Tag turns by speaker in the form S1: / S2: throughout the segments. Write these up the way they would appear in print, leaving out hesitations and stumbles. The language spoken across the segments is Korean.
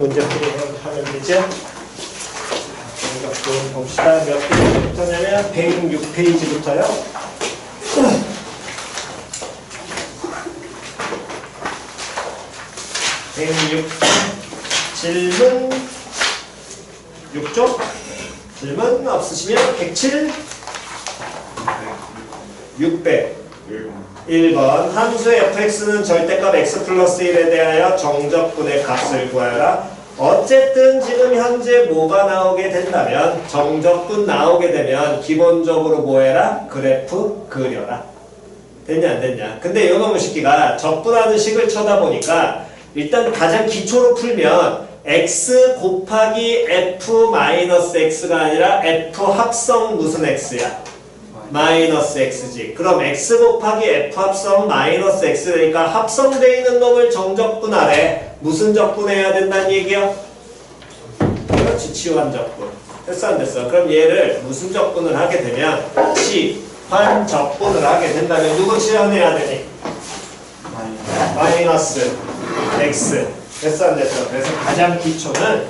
S1: 문제 풀이하면 되죠? 정적분 봅시다. 몇 페이지부터냐면 106페이지부터요. 106 질문 6쪽 질문 없으시면 107 600 1번 함수 fx는 절대값 x 플러스 1에 대하여 정적분의 값을 구하여라. 어쨌든 지금 현재 뭐가 나오게 된다면 정적분 나오게 되면 기본적으로 뭐 해라? 그래프 그려라. 됐냐 안 됐냐? 근데 요놈의 식기가 적분하는 식을 쳐다보니까 일단 가장 기초로 풀면 x 곱하기 f 마이너스 x가 아니라 f 합성 무슨 x야? 마이너스 x지. 그럼 x 곱하기 f 합성 마이너스 x니까 합성되어 있는 놈을 정적분하래. 무슨 적분해야 된다는 얘기야? 그렇지, 치환 적분. 됐어 안 됐어? 그럼 얘를 무슨 적분을 하게 되면 치환 적분을 하게 된다면 누구 치환해야 되니? 마이너스 x. 됐어 안 됐어? 그래서 가장 기초는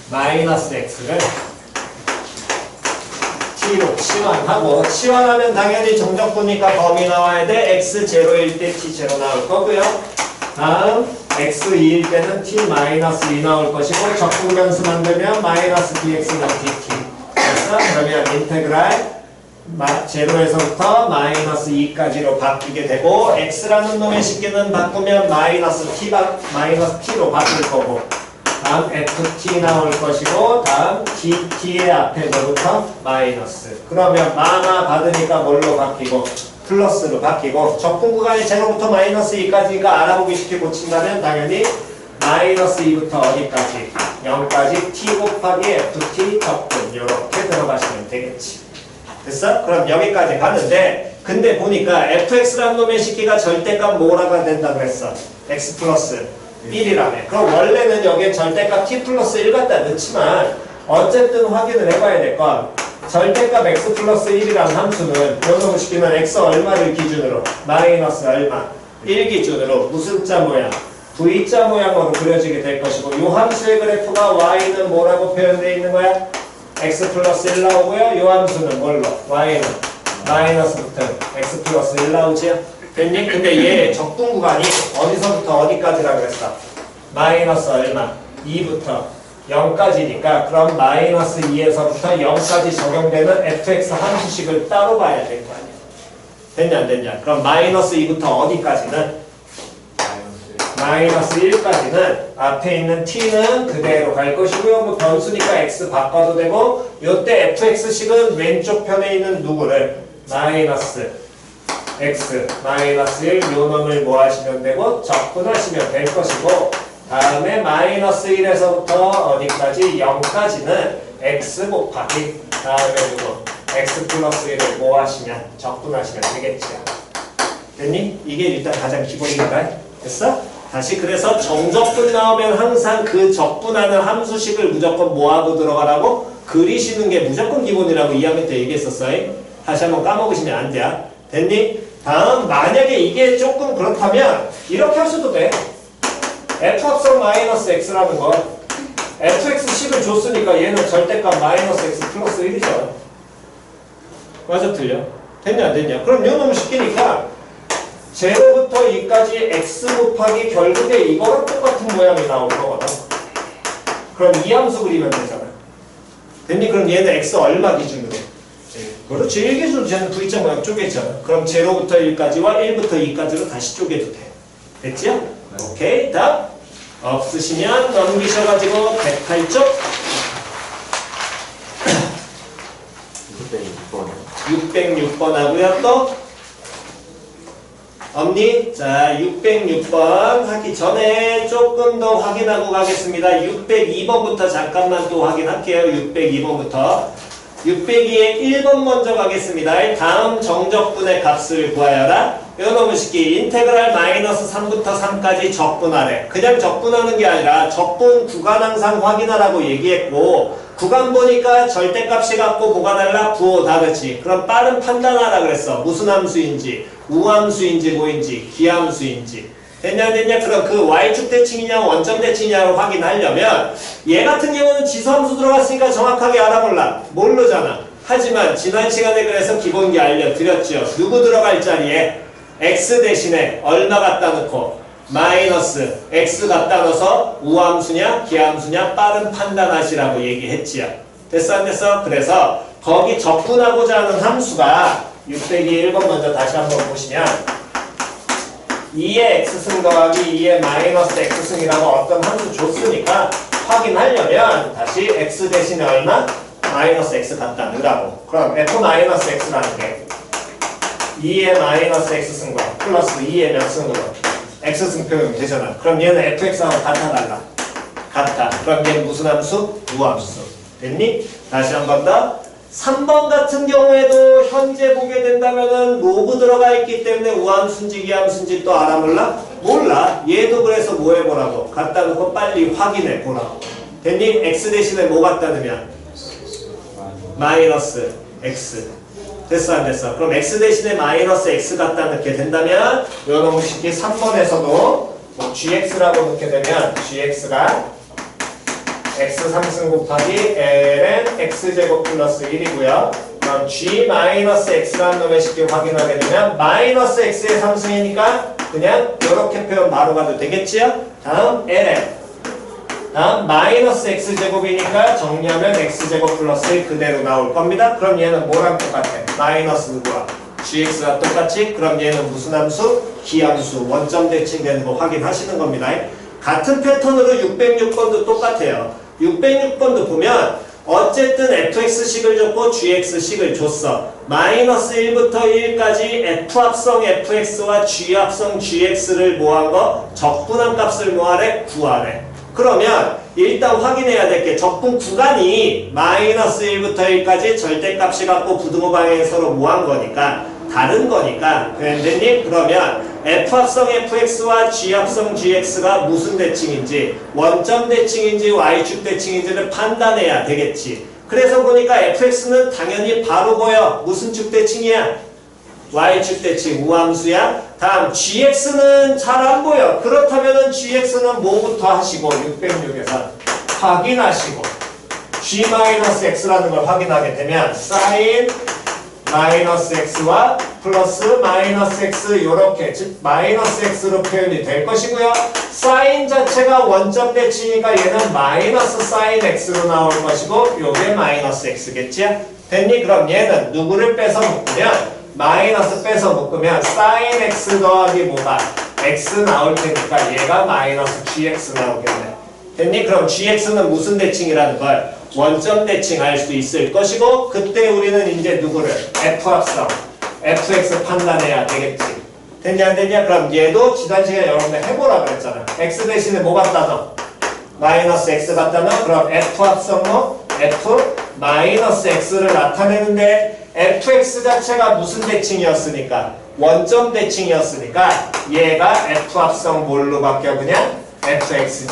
S1: 마이너스 x를 t로 치환하고, 치환하면 당연히 정적분이니까 범위 나와야 돼. x 0일 때 t 0 나올 거고요. 다음 x 2일 때는 t 마이너스 2 나올 것이고, 적분변수 만들면 마이너스 dx는 dt. 됐어? 그러면 인테그랄 0에서부터 마이너스 2까지로 바뀌게 되고, x라는 놈의 식기는 바꾸면 마이너스 t로 바뀔 거고, 다음 ft 나올 것이고, 다음 dt의 앞에 뭐부터? 마이너스. 그러면 마나 받으니까 뭘로 바뀌고? 플러스로 바뀌고, 적분 구간이 0부터 마이너스 2까지가 알아보기 쉽게 고친다면 당연히 마이너스 2부터 어디까지? 0까지 t 곱하기 ft 적분 이렇게 들어가시면 되겠지. 됐어? 그럼 여기까지 가는데, 근데 보니까 fx라는 놈의 식기가 절대값 뭐라고 된다고 그랬어? x 플러스 1이라며. 그럼 원래는 여기에 절대값 t 플러스 1 갖다 넣지만 어쨌든 확인을 해봐야 될 건 절대값 x 플러스 1이라는 함수는 요놈을 시키면 x 얼마를 기준으로? 마이너스 얼마? 1 기준으로 무슨 자 모양? V자 모양으로 그려지게 될 것이고, 요 함수의 그래프가 y는 뭐라고 표현되어 있는 거야? x 플러스 1 나오고요. 요 함수는 뭘로? y는 마이너스부터 x 플러스 1 나오지요? 됐니? 근데 얘 적분 구간이 어디서부터 어디까지라고 했어? 마이너스 얼마? 2부터 0까지니까 그럼 마이너스 2에서부터 0까지 적용되는 fx 함수식을 따로 봐야 될 거 아니야. 됐냐 안 됐냐? 그럼 마이너스 2부터 어디까지는? 마이너스 1까지는 앞에 있는 t는 그대로 갈 것이고요. 뭐 변수니까 x 바꿔도 되고, 요때 fx식은 왼쪽 편에 있는 누구를? 마이너스 x 마이너스 1 요 놈을 뭐 하시면 되고 적분하시면 될 것이고, 다음에 마이너스 1에서부터 어디까지? 0까지는 x 곱하기 다음에 누구? x 플러스 1을 뭐 하시면? 적분하시면 되겠지요. 됐니? 이게 일단 가장 기본인가? 됐어? 다시 그래서 정적분 나오면 항상 그 적분하는 함수식을 무조건 뭐하고 들어가라고? 그리시는 게 무조건 기본이라고 2학년 때 얘기했었어요. 다시 한번 까먹으시면 안 돼. 됐니? 다음 만약에 이게 조금 그렇다면 이렇게 하셔도 돼. f 합성 마이너스 x라는 건 fx식을 줬으니까 얘는 절대값 마이너스 x 플러스 1이잖아. 맞아 틀려? 됐냐 안 됐냐? 그럼 요 놈을 시키니까 0부터 2까지 x 곱하기 결국에 이거랑 똑같은 모양이 나올 거거든. 그럼 이 함수 그리면 되잖아. 됐니? 그럼 얘는 x 얼마 기준으로? 그렇지. 1 기준으로 쟤는 V자 모양 쪼개잖아. 그럼 0부터 1까지와 1부터 2까지로 다시 쪼개도 돼. 됐지요? 네. 오케이. 다음. 없으시면 넘기셔가지고 108쪽. 606번 하고요. 또 없니? 자, 606번 하기 전에 조금 더 확인하고 가겠습니다. 602번부터 잠깐만 또 확인할게요. 602번부터. 602에 1번 먼저 가겠습니다. 다음 정적분의 값을 구하여라. 요놈의 식기 인테그랄 마이너스 3부터 3까지 적분하래. 그냥 적분하는 게 아니라 적분 구간 항상 확인하라고 얘기했고, 구간 보니까 절대값이 같고 뭐가 달라? 부호 다르지. 그럼 빠른 판단하라 그랬어. 무슨 함수인지, 우함수인지 뭐인지, 기함수인지. 됐냐 안 됐냐? 그럼 그 y축 대칭이냐 원점 대칭이냐를 확인하려면 얘 같은 경우는 지수함수 들어갔으니까 정확하게 알아볼라. 모르잖아. 하지만 지난 시간에 그래서 기본기 알려드렸죠. 누구 들어갈 자리에 x 대신에 얼마 갖다 놓고 마이너스 x 갖다 넣어서 우함수냐 기함수냐 빠른 판단하시라고 얘기했지요. 됐어 안 됐어? 그래서 거기 적분하고자 하는 함수가 601번 먼저 다시 한번 보시면 2의 x승 더하기 2의 마이너스 x승이라고 어떤 함수 줬으니까 확인하려면 다시 x 대신에 얼마? 마이너스 x 갖다 넣으라고. 그럼 f 마이너스 x라는 게 2의 마이너스 x승과 플러스 2의 몇 승으로 x승 표현이 되잖아. 그럼 얘는 fx하고 같아 달라. 같아. 그럼 얘는 무슨 함수? 우함수. 됐니? 다시 한 번 더. 3번 같은 경우에도 현재 보게 된다면은 로그 들어가 있기 때문에 우함수인지 기함수인지 또 알아 몰라? 몰라. 얘도 그래서 뭐 해보라고? 갖다 놓고 빨리 확인해 보라고. 됐니? x 대신에 뭐 갖다 넣으면? 마이너스 x. 됐어 안 됐어? 그럼 x 대신에 마이너스 x 갖다 넣게 된다면 요놈 쉽게 3번에서도 뭐 gx라고 넣게 되면 gx가 x 3승 곱하기 ln x제곱 플러스 1이고요. 그럼 g 마이너스 x라는 놈의 쉽게 확인하게 되면 마이너스 x의 3승이니까 그냥 이렇게 표현 바로 가도 되겠지요? 다음 ln 다음 마이너스 x제곱이니까 정리하면 x제곱 플러스 1 그대로 나올 겁니다. 그럼 얘는 뭐랑 똑같아? 마이너스 누구와? gx가 똑같지? 그럼 얘는 무슨 함수? 기함수 원점 대칭되는 거 확인하시는 겁니다. 같은 패턴으로 606번도 똑같아요. 606번도 보면 어쨌든 fx식을 줬고 gx식을 줬어. 마이너스 1부터 1까지 f합성 fx와 g합성 gx를 뭐한 거? 적분한 값을 뭐하래? 구하래. 그러면 일단 확인해야 될 게 적분 구간이 마이너스 1부터 1까지 절대값이 갖고 부등호 방향이 서로 뭐한 거니까 다른 거니까 됐니? 그러면 f합성 fx와 g합성 gx가 무슨 대칭인지 원점 대칭인지 y축 대칭인지를 판단해야 되겠지. 그래서 보니까 fx는 당연히 바로 보여. 무슨 축 대칭이야? y축 대칭 우함수야. 다음 gx는 잘 안 보여. 그렇다면은 gx는 뭐부터 하시고 606에서 확인하시고 g-x라는 걸 확인하게 되면 sin 마이너스 x와 플러스 마이너스 x 요렇게 즉 마이너스 x로 표현이 될 것이고요. 사인 자체가 원점 대칭이니까 얘는 마이너스 사인 x로 나올 것이고 요게 마이너스 x겠지? 됐니? 그럼 얘는 누구를 빼서 묶으면 마이너스 빼서 묶으면 사인 x 더하기 뭐가? x 나올 테니까 얘가 마이너스 gx 나오겠네. 됐니? 그럼 gx는 무슨 대칭이라는 걸 원점 대칭할 수 있을 것이고 그때 우리는 이제 누구를? f합성 fx 판단해야 되겠지. 됐냐 안 됐냐? 그럼 얘도 지난 시간에 여러분들 해보라 그랬잖아. x 대신에 뭐 갖다 넣어? 마이너스 x 갖다 넣어? 그럼 f합성 뭐? f 마이너스 x를 나타내는데 fx 자체가 무슨 대칭이었으니까? 원점 대칭이었으니까 얘가 f합성 뭘로 바뀌어? 그냥 fx지.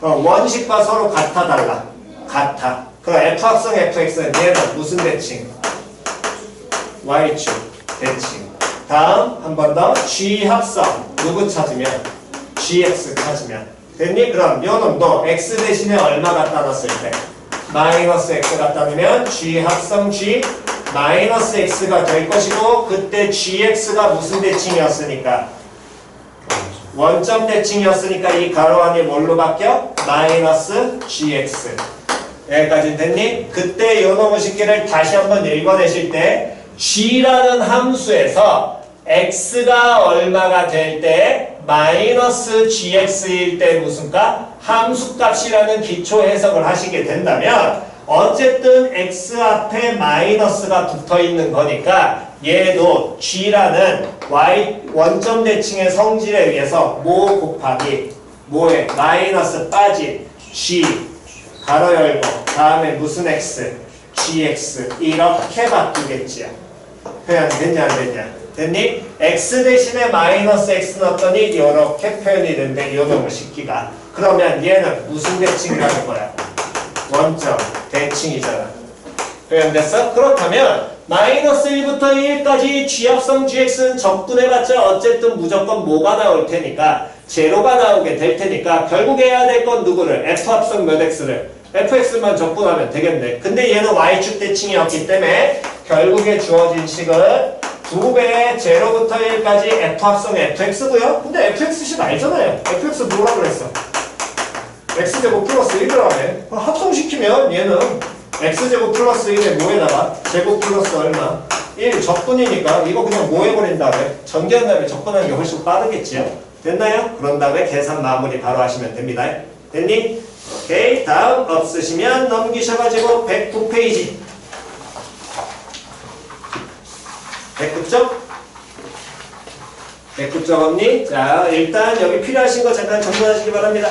S1: 원식과 서로 같아 달라? 같아. 그럼 f합성 fx는 얘는 무슨 대칭? y축 대칭. 다음 한 번 더 g합성 누구 찾으면? gx 찾으면 됐니? 그럼 요 놈도 x 대신에 얼마 갖다 놨을 때? 마이너스 x 갖다 놓으면 g합성 g 마이너스 x가 될 것이고 그때 gx가 무슨 대칭이었으니까? 원점 대칭이었으니까 이 가로 안이 뭘로 바뀌어? 마이너스 gx. 여기까지 됐니? 그때 요 놈의 식기를 다시 한번 읽어내실 때 g라는 함수에서 x가 얼마가 될 때 마이너스 gx일 때 무슨 값? 함수값이라는 기초 해석을 하시게 된다면 어쨌든 x 앞에 마이너스가 붙어 있는 거니까 얘도 g라는 y 원점 대칭의 성질에 의해서 뭐 곱하기 뭐에 마이너스 빠진 g 가로 열고 다음에 무슨 x gx 이렇게 바뀌겠지요. 표현 됐냐 안 됐냐? 됐니? x 대신에 마이너스 x 넣었더니 이렇게 표현이 된대. 요 놈의 식기가. 그러면 얘는 무슨 대칭이라는 거야? 원점 대칭이잖아. 표현됐어? 그렇다면 마이너스 1부터 1까지 G합성 GX는 적분해봤자 어쨌든 무조건 뭐가 나올 테니까 제로가 나오게 될 테니까 결국 해야 될 건 누구를? F합성 몇 X를? fx만 적분하면 되겠네. 근데 얘는 y축 대칭이었기 때문에 결국에 주어진 식은 2배의 0부터 1까지 f합성 fx고요. 근데 fx식 알잖아요. fx 뭐라 그랬어? x제곱 플러스 1이라며. 합성시키면 얘는 x제곱 플러스 1에 뭐에다가 제곱 플러스 얼마? 1 적분이니까 이거 그냥 뭐 해버린 다음에 전개한 다음에 적분하는 게 훨씬 빠르겠지요. 됐나요? 그런 다음에 계산 마무리 바로 하시면 됩니다. 됐니? 오케이. 다음 없으시면 넘기셔가지고 109페이지 109쪽? 109쪽 없니? 자, 일단 여기 필요하신 거 잠깐 정리하시기 바랍니다.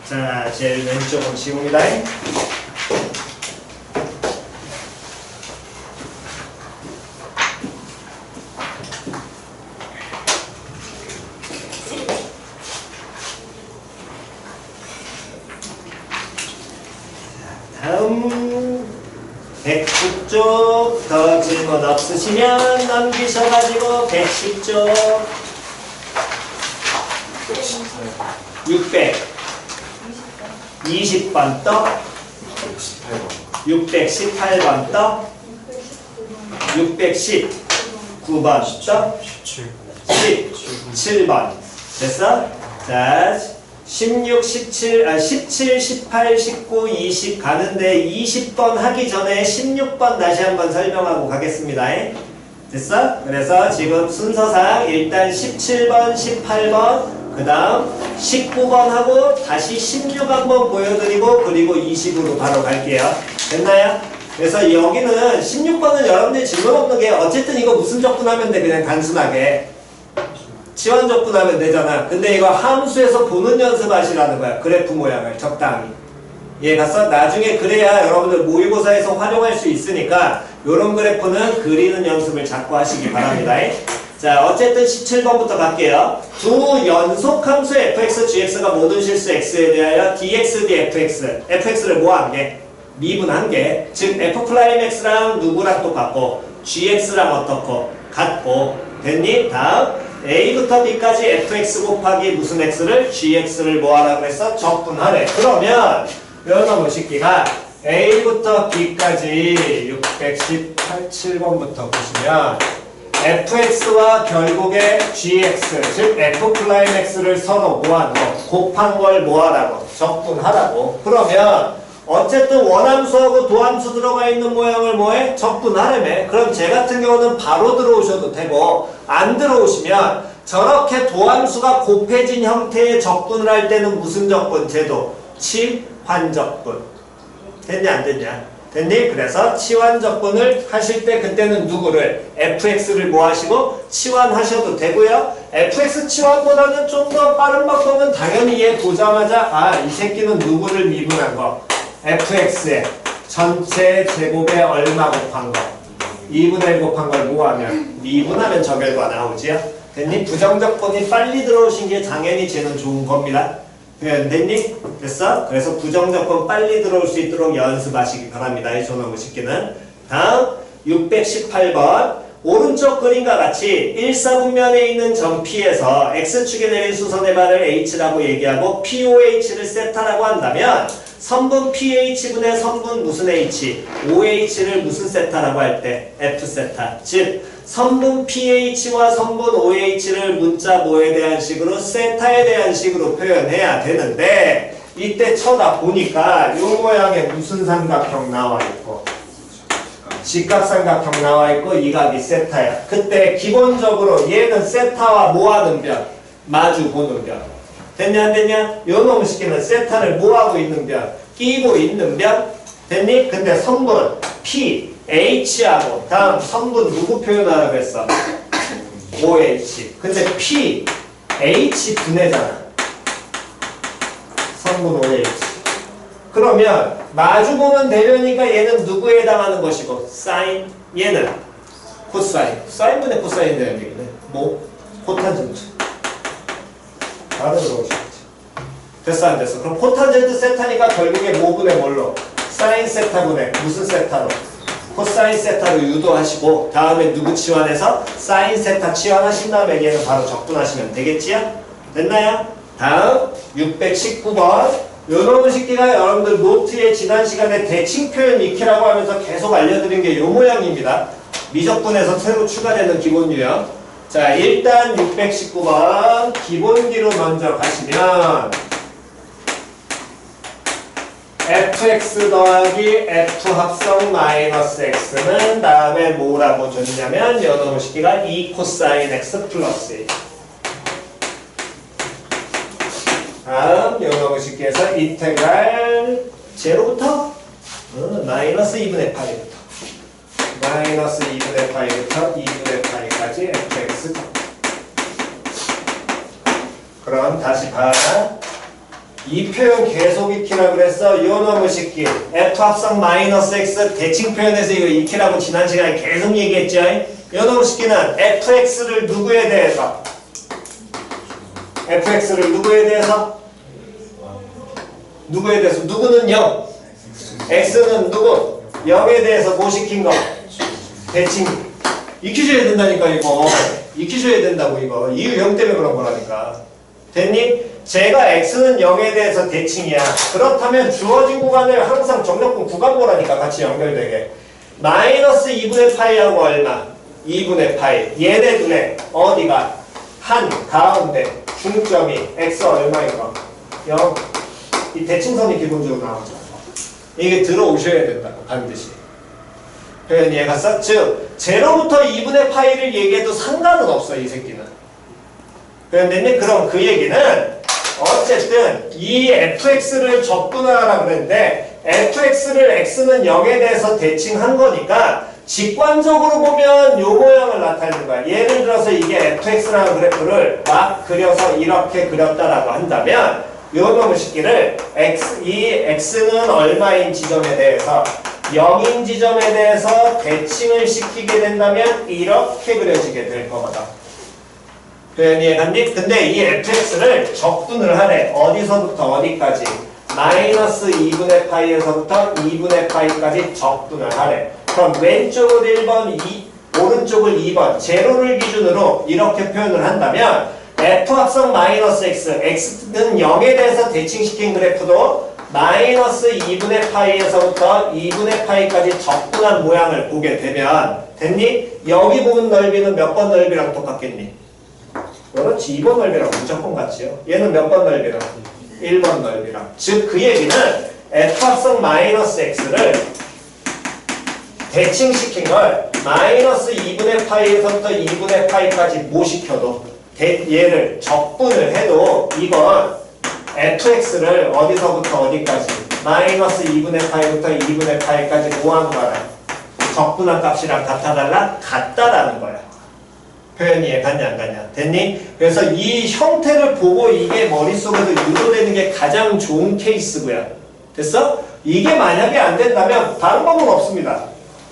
S1: 자, 제일 왼쪽은 지웁니다. 다음 109쪽 더 질문 없으시면 넘기셔가지고 110쪽 620번 떠 618번 떠 619번 떠 17번 됐어? 자 16, 17, 18, 19, 20 가는데 20번 하기 전에 16번 다시 한번 설명하고 가겠습니다. 됐어? 그래서 지금 순서상 일단 17번, 18번 그 다음 19번 하고 다시 16 한번 보여드리고 그리고 20으로 바로 갈게요. 됐나요? 그래서 여기는 16번은 여러분들이 질문 없는 게 어쨌든 이거 무슨 적분하면 돼? 그냥 단순하게 치환 적분하면 되잖아. 근데 이거 함수에서 보는 연습하시라는 거야. 그래프 모양을 적당히. 이해갔어? 나중에 그래야 여러분들 모의고사에서 활용할 수 있으니까 요런 그래프는 그리는 연습을 자꾸 하시기 바랍니다. 자, 어쨌든 17번부터 갈게요. 두 연속함수 fx, gx가 모든 실수 x에 대하여 dx, dfx, fx를 뭐 한 개? 미분한 개. 즉 f'x랑 누구랑 똑같고 gx랑 어떻고? 같고. 됐니? 다음 a부터 b까지 fx 곱하기 무슨 x를 gx를 뭐 하라 그랬어? 적분하래. 그러면 여러분 식기가 a부터 b까지 618번부터 보시면 fx와 결국에 gx, 즉 f'x를 서로 뭐하는 거? 곱한 걸 뭐하라고? 적분하라고. 그러면 어쨌든 원함수하고 도함수 들어가 있는 모양을 뭐해? 적분하라며. 그럼 제 같은 경우는 바로 들어오셔도 되고 안 들어오시면 저렇게 도함수가 곱해진 형태의 적분을 할 때는 무슨 적분? 제도? 치환적분. 됐냐 안 됐냐? 됐니? 그래서 치환적분을 하실 때 그때는 누구를? fx를 뭐 하시고? 치환하셔도 되고요. fx 치환보다는 좀 더 빠른 방법은 당연히 얘 보자마자 아, 이 새끼는 누구를 미분한 거? fx에 전체 제곱에 얼마 곱한 거? 2분의 1 곱한 걸 뭐 하면? 미분하면 저 결과 나오지요? 됐니? 부정적분이 빨리 들어오신 게 당연히 쟤는 좋은 겁니다. 됐니? 됐어? 그래서 부정적분 빨리 들어올 수 있도록 연습하시기 바랍니다. 이 전화무 식기는. 다음 618번 오른쪽 그림과 같이 1사분면에 있는 점 P에서 X축에 내린 수선의 반을 H라고 얘기하고 POH를 세타라고 한다면 선분 PH분의 선분 무슨 H, OH를 무슨 세타라고 할 때 F세타. 즉 선분 pH와 선분 OH를 문자 뭐에 대한 식으로? 세타에 대한 식으로 표현해야 되는데 이때 쳐다보니까 이 모양에 무슨 삼각형 나와 있고 직각삼각형 나와 있고 이 각이 세타야. 그때 기본적으로 얘는 세타와 뭐하는 변? 마주 보는 변. 됐냐 안 됐냐? 요 놈의 식기는 세타를 뭐하고 있는 변? 끼고 있는 변? 됐니? 근데 선분 P H하고 다음 선분 누구 표현하라고 했어? OH. 근데 P, H 분해잖아. 선분 OH. 그러면 마주보는 대변이니까 얘는 누구에 해당하는 것이고 사인, 얘는 코사인. 사인분의 코사인 대변이거든. 뭐? 코탄젠트. 바로 들어오시겠지. 됐어 안 됐어? 그럼 코탄젠트 세타니까 결국에 뭐분의 뭘로? 사인 세타분의 무슨 세타로? 코사인 세타로 유도하시고 다음에 누구 치환해서 사인 세타 치환하신 다음에 얘는 바로 적분하시면 되겠지요? 됐나요? 다음 619번 요런 식기가 여러분들 노트에 지난 시간에 대칭 표현 익히라고 하면서 계속 알려드린 게 요 모양입니다. 미적분에서 새로 추가되는 기본 유형. 자 일단 619번 기본기로 먼저 가시면 fx 더하기 f 합성 마이너스 x는 다음에 뭐라고 줬냐면 요놈의 식기가 2 코사인 x 플러스 1. 다음 요놈의 식기에서 인테그랄 제로부터 마이너스 2분의 파이부터 마이너스 2분의 파이부터 2분의 파이까지 fx. 그럼 다시 봐. 이 표현 계속 익히라고 그랬어. 요 놈의 식기 f 합성 마이너스 x 대칭 표현에서 이거 익히라고 지난 시간에 계속 얘기했죠. 요 놈의 식기는 fx를 누구에 대해서 누구는 0 x는 누구 0에 대해서 뭐 시킨 거? 대칭. 익히셔야 된다니까 이거. 익히셔야 된다고 이거. 이유 0 때문에 그런 거라니까. 됐니? 제가 x는 0에 대해서 대칭이야. 그렇다면 주어진 구간을 항상 정적분 구간보라니까 같이 연결되게. 마이너스 2분의 파이하고 얼마? 2분의 파이. 얘네 둘에 어디가? 한 가운데 중점이 x 얼마인 거? 0. 이 대칭선이 기본적으로 나오죠. 이게 들어오셔야 된다고 반드시. 표현 이해가 써? 즉 제로부터 2분의 파이를 얘기해도 상관은 없어 이 새끼는. 그런데 그럼 그 얘기는 어쨌든 이 fx를 적분하라고 그랬는데 fx를 x는 0에 대해서 대칭한 거니까 직관적으로 보면 요 모양을 나타내는 거야. 예를 들어서 이게 fx라는 그래프를 막 그려서 이렇게 그렸다라고 한다면 요 놈의 식기를 이 x는 얼마인 지점에 대해서 0인 지점에 대해서 대칭을 시키게 된다면 이렇게 그려지게 될 거거든. 표현 이해갔니? 근데 이 fx를 적분을 하래. 어디서부터 어디까지? 마이너스 2분의 파이에서부터 2분의 파이까지 적분을 하래. 그럼 왼쪽을 1번, 오른쪽을 2번, 제로를 기준으로 이렇게 표현을 한다면 f 합성 마이너스 x, x는 0에 대해서 대칭시킨 그래프도 마이너스 2분의 파이에서부터 2분의 파이까지 적분한 모양을 보게 되면 됐니? 여기 부분 넓이는 몇 번 넓이랑 똑같겠니? 그렇지, 2번 넓이랑 무조건 같지요. 얘는 몇 번 넓이랑? 1번 넓이랑. 즉 그 얘기는 f 합성 마이너스 x를 대칭시킨 걸 마이너스 2분의 파이에서부터 2분의 파이까지 못 시켜도 얘를 적분을 해도 이건 fx를 어디서부터 어디까지 마이너스 2분의 파이부터 2분의 파이까지 뭐한 거라? 적분한 값이랑 같아달라? 같다라는 거야. 표현 이해 갔냐 안 갔냐? 됐니? 그래서 이 형태를 보고 이게 머릿속에서 유도되는 게 가장 좋은 케이스고요. 됐어? 이게 만약에 안 된다면 방법은 없습니다.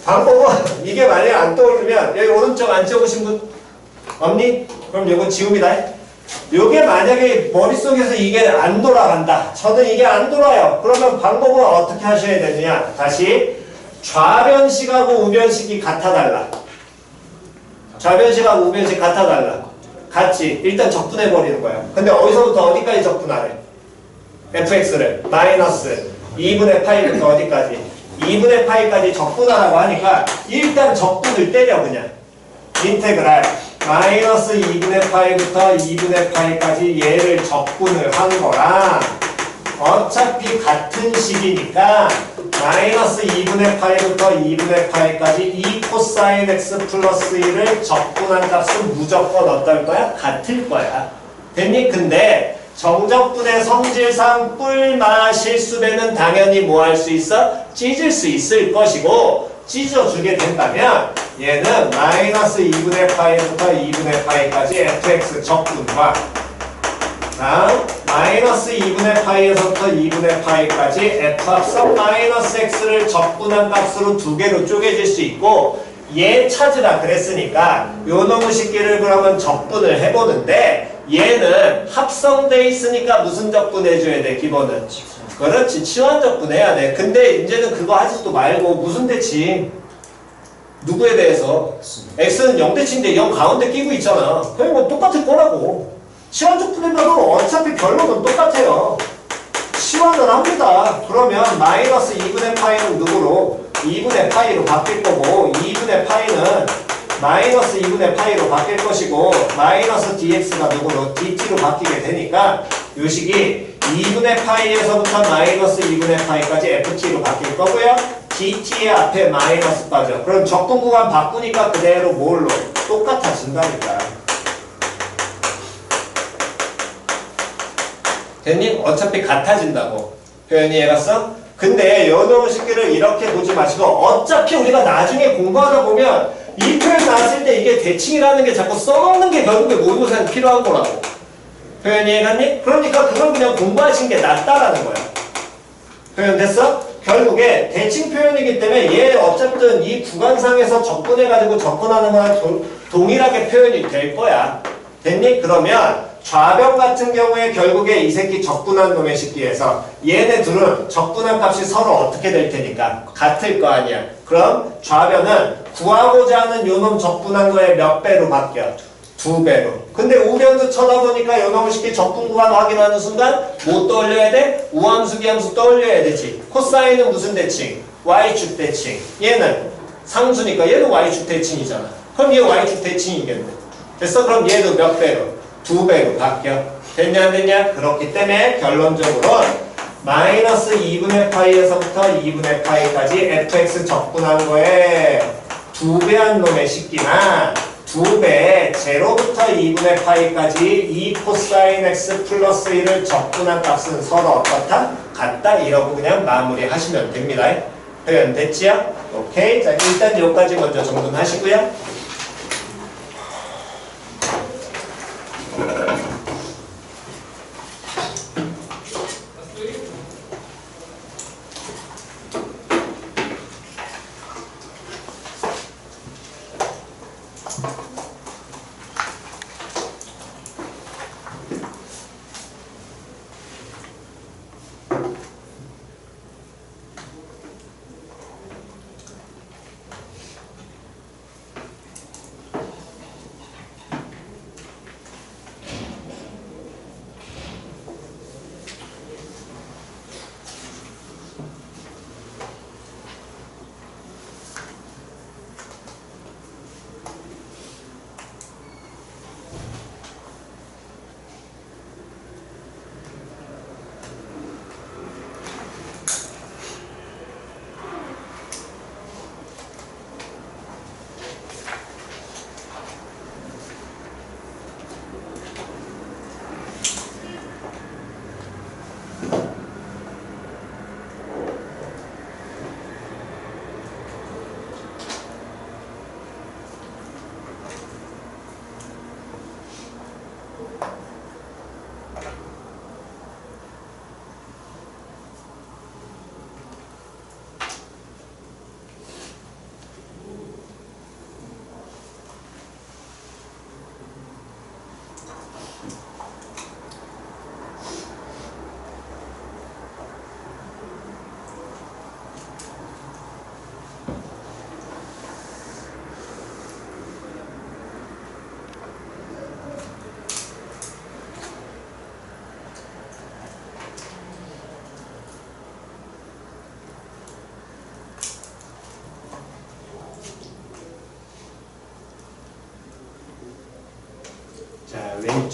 S1: 방법은 이게 만약에 안 떠오르면 여기 오른쪽 안 적으신 분 없니? 그럼 이거 지웁니다. 요게 만약에 머릿속에서 이게 안 돌아간다. 저는 이게 안 돌아요. 그러면 방법은 어떻게 하셔야 되느냐? 다시 좌변식하고 우변식이 같아달라. 좌변식하고 우변식 같아달라. 같이 일단 적분해버리는 거야. 근데 어디서부터 어디까지 적분하래? fx를 마이너스 2분의 파이부터 어디까지? 2분의 파이까지 적분하라고 하니까 일단 적분을 때려 그냥. 인테그랄 마이너스 2분의 파이부터 2분의 파이까지 얘를 적분을 한 거랑 어차피 같은 식이니까 마이너스 2분의 파이부터 2분의 파이까지 2 코사인 x 플러스 1을 적분한 값은 무조건 어떨 거야? 같을 거야. 됐니? 근데 정적분의 성질상 뿔마 실수배는 당연히 뭐 할 수 있어? 찢을 수 있을 것이고 찢어주게 된다면 얘는 마이너스 2분의 파이부터 2분의 파이까지 fx 적분과 다음 마이너스 2분의 파이에서부터 2분의 파이까지 f 합성 마이너스 x를 적분한 값으로 두 개로 쪼개질 수 있고 얘 찾으라 그랬으니까 요 놈의 식기를 그러면 적분을 해보는데 얘는 합성돼 있으니까 무슨 적분해줘야 돼? 기본은 그렇지, 치환 적분해야 돼. 근데 이제는 그거 하지도 말고 무슨 대칭? 누구에 대해서? x는 0대칭인데 0 가운데 끼고 있잖아. 그냥 뭐 똑같을 거라고. 치환 적분해봐도 어차피 결론은 똑같아요. 치환을 합니다. 그러면 마이너스 2분의 파이는 누구로? 2분의 파이로 바뀔 거고 2분의 파이는 마이너스 2분의 파이로 바뀔 것이고 마이너스 dx가 누구로? dt로 바뀌게 되니까 요 식이 2분의 파이에서부터 마이너스 2분의 파이까지 ft로 바뀔 거고요. dt의 앞에 마이너스 빠져. 그럼 적분 구간 바꾸니까 그대로 뭘로? 똑같아진다니까. 됐니? 어차피 같아진다고. 표현이 해봤어? 근데 연어의 식기를 이렇게 보지 마시고 어차피 우리가 나중에 공부하다 보면 이 표현 나왔을 때 이게 대칭이라는 게 자꾸 써먹는 게 결국에 모의고사에 필요한 거라고. 표현이 해갔니? 그러니까 그건 그냥 공부하신 게 낫다라는 거야. 표현 됐어? 결국에 대칭 표현이기 때문에 얘 어쨌든 이 구간상에서 접근해가지고 접근하는 거랑 동일하게 표현이 될 거야. 됐니? 그러면 좌변 같은 경우에 결국에 이 새끼 적분한 놈의 식기에서 얘네 둘은 적분한 값이 서로 어떻게 될 테니까 같을 거 아니야. 그럼 좌변은 구하고자 하는 요놈 적분한 거에 몇 배로 바뀌어? 2배로. 근데 우변도 쳐다보니까 요놈의 식기 적분 구간 확인하는 순간 뭐 떠올려야 돼? 우함수 기함수 떠올려야 되지. 코사인은 무슨 대칭? y축 대칭. 얘는 상수니까 얘도 y축 대칭이잖아. 그럼 얘 y축 대칭이겠네. 됐어? 그럼 얘도 몇 배로? 2배로 바뀌어. 됐냐 안 됐냐? 그렇기 때문에 결론적으로 마이너스 2분의 파이에서부터 2분의 파이까지 fx 적분한 거에 2배한 놈의 식기나 2배 제로부터 2분의 파이까지 2 코사인 x 플러스 1을 적분한 값은 서로 어떻다? 같다? 이러고 그냥 마무리 하시면 됩니다. 표현 됐지요? 오케이. 자, 일단 여기까지 먼저 정돈하시고요.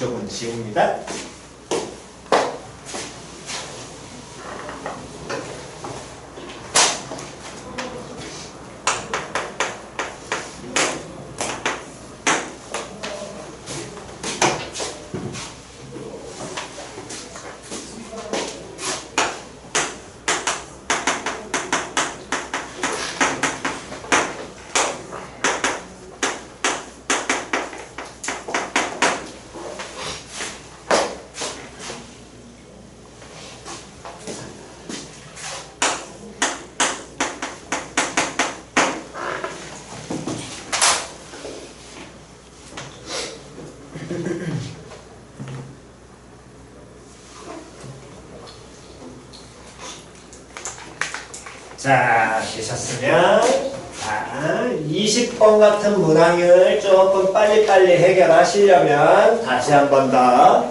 S1: 이쪽은 지웁니다. 자, 되셨으면 20번 같은 문항을 조금 빨리빨리 해결하시려면 다시 한 번 더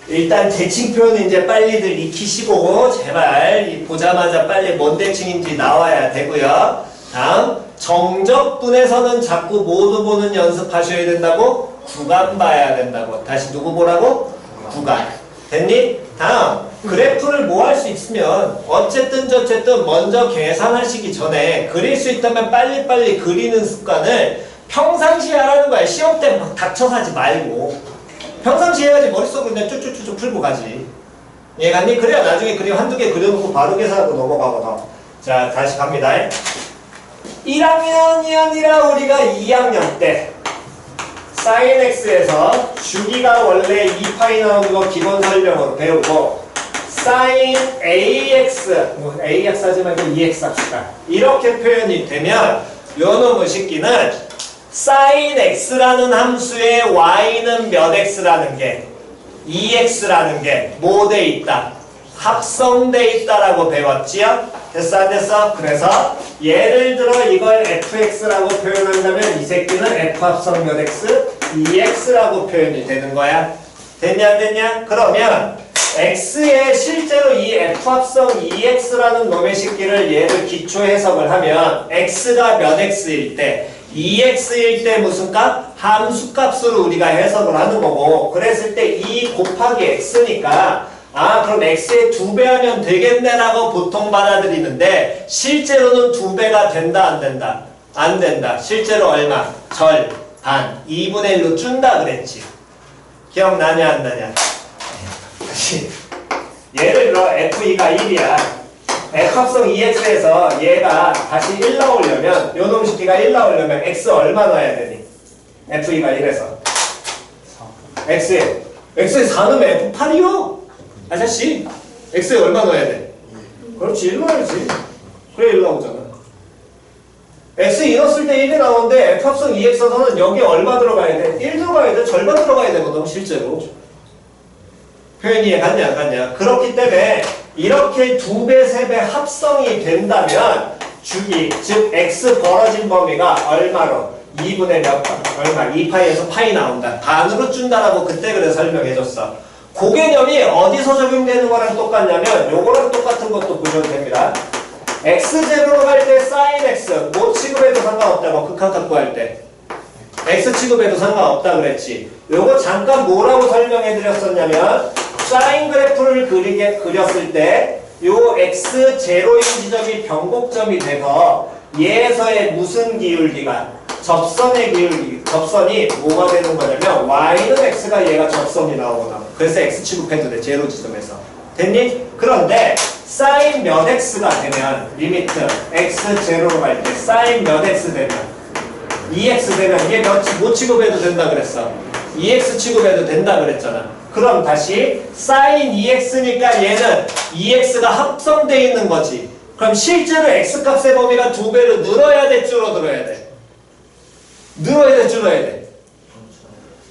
S1: 일단 대칭 표현 이제 빨리들 익히시고 제발 보자마자 빨리 뭔 대칭인지 나와야 되고요. 다음 정적분에서는 자꾸 모두 보는 연습하셔야 된다고? 구간 봐야 된다고. 다시 누구 보라고? 구간. 됐니? 다음 그래프를 뭐 할 수 있으면 어쨌든 저쨌든 먼저 계산하시기 전에 그릴 수 있다면 빨리빨리 그리는 습관을 평상시에 하라는 거야. 시험 때 막 닥쳐서 하지 말고 평상시에 해야지 머릿속으로 그냥 쭉쭉쭉 풀고 가지. 이해갔니? 그래야 나중에 그림 한두 개 그려놓고 바로 계산하고 넘어가거든. 자, 다시 갑니다. 1학년이 아니라 우리가 2학년 때 sin x에서 주기가 원래 2파이 나오는 거 기본 설명으로 배우고 sin ax, ax 하지 말고 2x 합시다. 이렇게 표현이 되면 요 놈의 식기는 sin x라는 함수에 y는 몇 x라는 게 2x라는 게 뭐 돼 있다? 합성돼 있다라고 배웠지요? 됐어 안 됐어? 그래서 예를 들어 이걸 fx라고 표현한다면 이 새끼는 f 합성 몇 x? 2x라고 표현이 되는 거야. 됐냐 안 됐냐? 그러면 x에 실제로 이 f 합성 2x라는 놈의 식기를 얘를 기초 해석을 하면 x가 몇 x일 때 2x일 때 무슨 값? 함수값으로 우리가 해석을 하는 거고 그랬을 때 2 곱하기 x니까 아 그럼 x에 2배 하면 되겠네 라고 보통 받아들이는데 실제로는 2배가 된다 안 된다? 안 된다. 실제로 얼마? 절, 반, 2분의 1로 준다 그랬지. 기억나냐 안 나냐? 다시 예를 들어 f2가 1이야. f합성 2x에서 얘가 다시 1 나오려면 요 놈 식기가 1 나오려면 x 얼마 넣어야 되니? f2가 1에서 x에 4 넣으면 f8이요? 아저씨 x에 얼마 넣어야 돼? 그렇지 1 넣어야지. 그래 1 나오잖아. x 2 넣었을 때 1이 나오는데 f합성 2x에서는 여기 얼마 들어가야 돼? 1 들어가야 돼. 절반 들어가야 되거든 실제로. 표현이 이해갔냐 안 갔냐? 그렇기 때문에 이렇게 2배, 3배 합성이 된다면 주기, 즉 x 벌어진 범위가 얼마로? 2분의 몇 파? 얼마? 2파이에서 파이 나온다. 반으로 준다라고 그때 그래 설명해줬어. 그 개념이 어디서 적용되는 거랑 똑같냐면 요거랑 똑같은 것도 보셔도 됩니다. x제로로 갈 때 sin x 뭐 취급해도 상관없다고 극한값 구할 때 x 취급해도 상관없다 그랬지. 요거 잠깐 뭐라고 설명해드렸었냐면 사인 그래프를 그렸을 때 요 x 제로인 지점이 변곡점이 돼서 얘에서의 무슨 기울기가 접선의 기울기, 접선이 뭐가 되는 거냐면 y는 x가 얘가 접선이 나오거든. 그래서 x 취급해도 돼 제로 지점에서. 됐니? 그런데 sin 몇 x가 되면 리미트 x 제로로 갈 때 sin 몇 x 되면 2x 되면 얘 뭐 취급해도 된다 그랬어. 2x 취급해도 된다 그랬잖아. 그럼 다시 sin 2x니까 얘는 2x가 합성되어 있는 거지. 그럼 실제로 x값의 범위가 2배로 늘어야 돼 줄어들어야 돼? 늘어야 돼 줄어야 돼?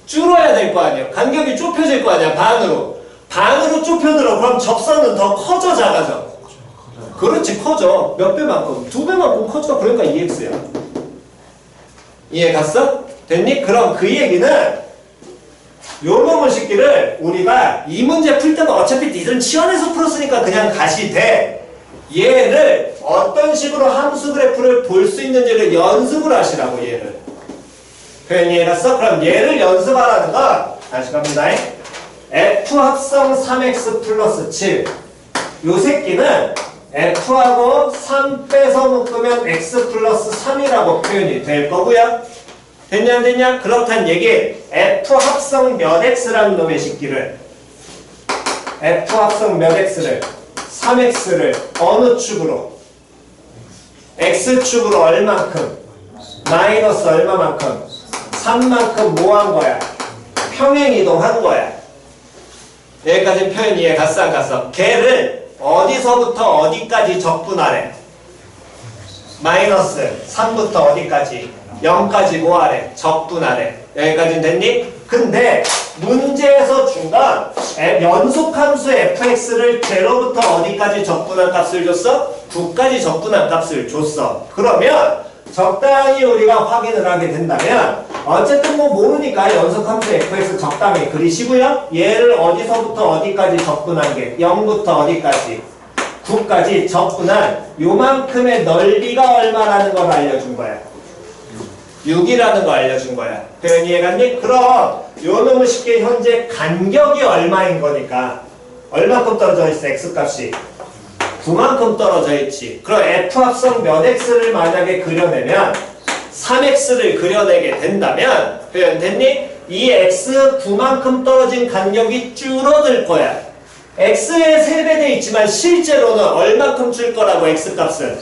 S1: 줄어야 될 거 아니야. 간격이 좁혀질 거 아니야. 반으로 좁혀들어. 그럼 접선은 더 커져 작아져? 그렇지 커져. 몇 배만큼? 2배만큼 커져. 그러니까 2x야. 이해 갔어? 됐니? 그럼 그 얘기는 요놈의 식기를 우리가 이 문제 풀 때는 어차피 니들은 치환해서 풀었으니까 그냥 가시 돼. 얘를 어떤 식으로 함수 그래프를 볼 수 있는지를 연습을 하시라고 얘를. 표현 이해 갔어? 그럼 얘를 연습하라는 건 다시 갑니다. F 합성 3x 플러스 7. 요 새끼는 F하고 3 빼서 묶으면 X 플러스 3이라고 표현이 될 거고요. 됐냐 안 됐냐? 그렇단 얘기. F 합성 몇 X라는 놈의 새끼를 F 합성 몇 X를 3X를 어느 축으로? X축으로 얼만큼? 마이너스 얼마만큼? 3만큼 뭐 한 거야? 평행이동 한 거야. 여기까지 표현 이해 갔어 안 갔어? 걔를 어디서부터 어디까지 적분하래? 마이너스 3부터 어디까지? 0까지 뭐하래? 적분하래. 여기까지는 됐니? 근데 문제에서 준 건 연속함수 fx를 0부터 어디까지 적분한 값을 줬어? 9까지 적분한 값을 줬어. 그러면 적당히 우리가 확인을 하게 된다면 어쨌든 뭐 모르니까 연속함수 fx 적당히 그리시고요. 얘를 어디서부터 어디까지 적분한 게 0부터 어디까지? 9까지 적분한 요만큼의 넓이가 얼마라는 걸 알려준 거야. 6이라는 거 알려준 거야. 표현 이해갔니? 그럼 요 놈은 쉽게 현재 간격이 얼마인 거니까 얼마큼 떨어져 있어? x값이 9만큼 떨어져 있지. 그럼 f 합성 몇 x를 만약에 그려내면 3x를 그려내게 된다면 표현 됐니? 이 x 9만큼 떨어진 간격이 줄어들 거야. x의 3배 돼 있지만 실제로는 얼마큼 줄 거라고? x값은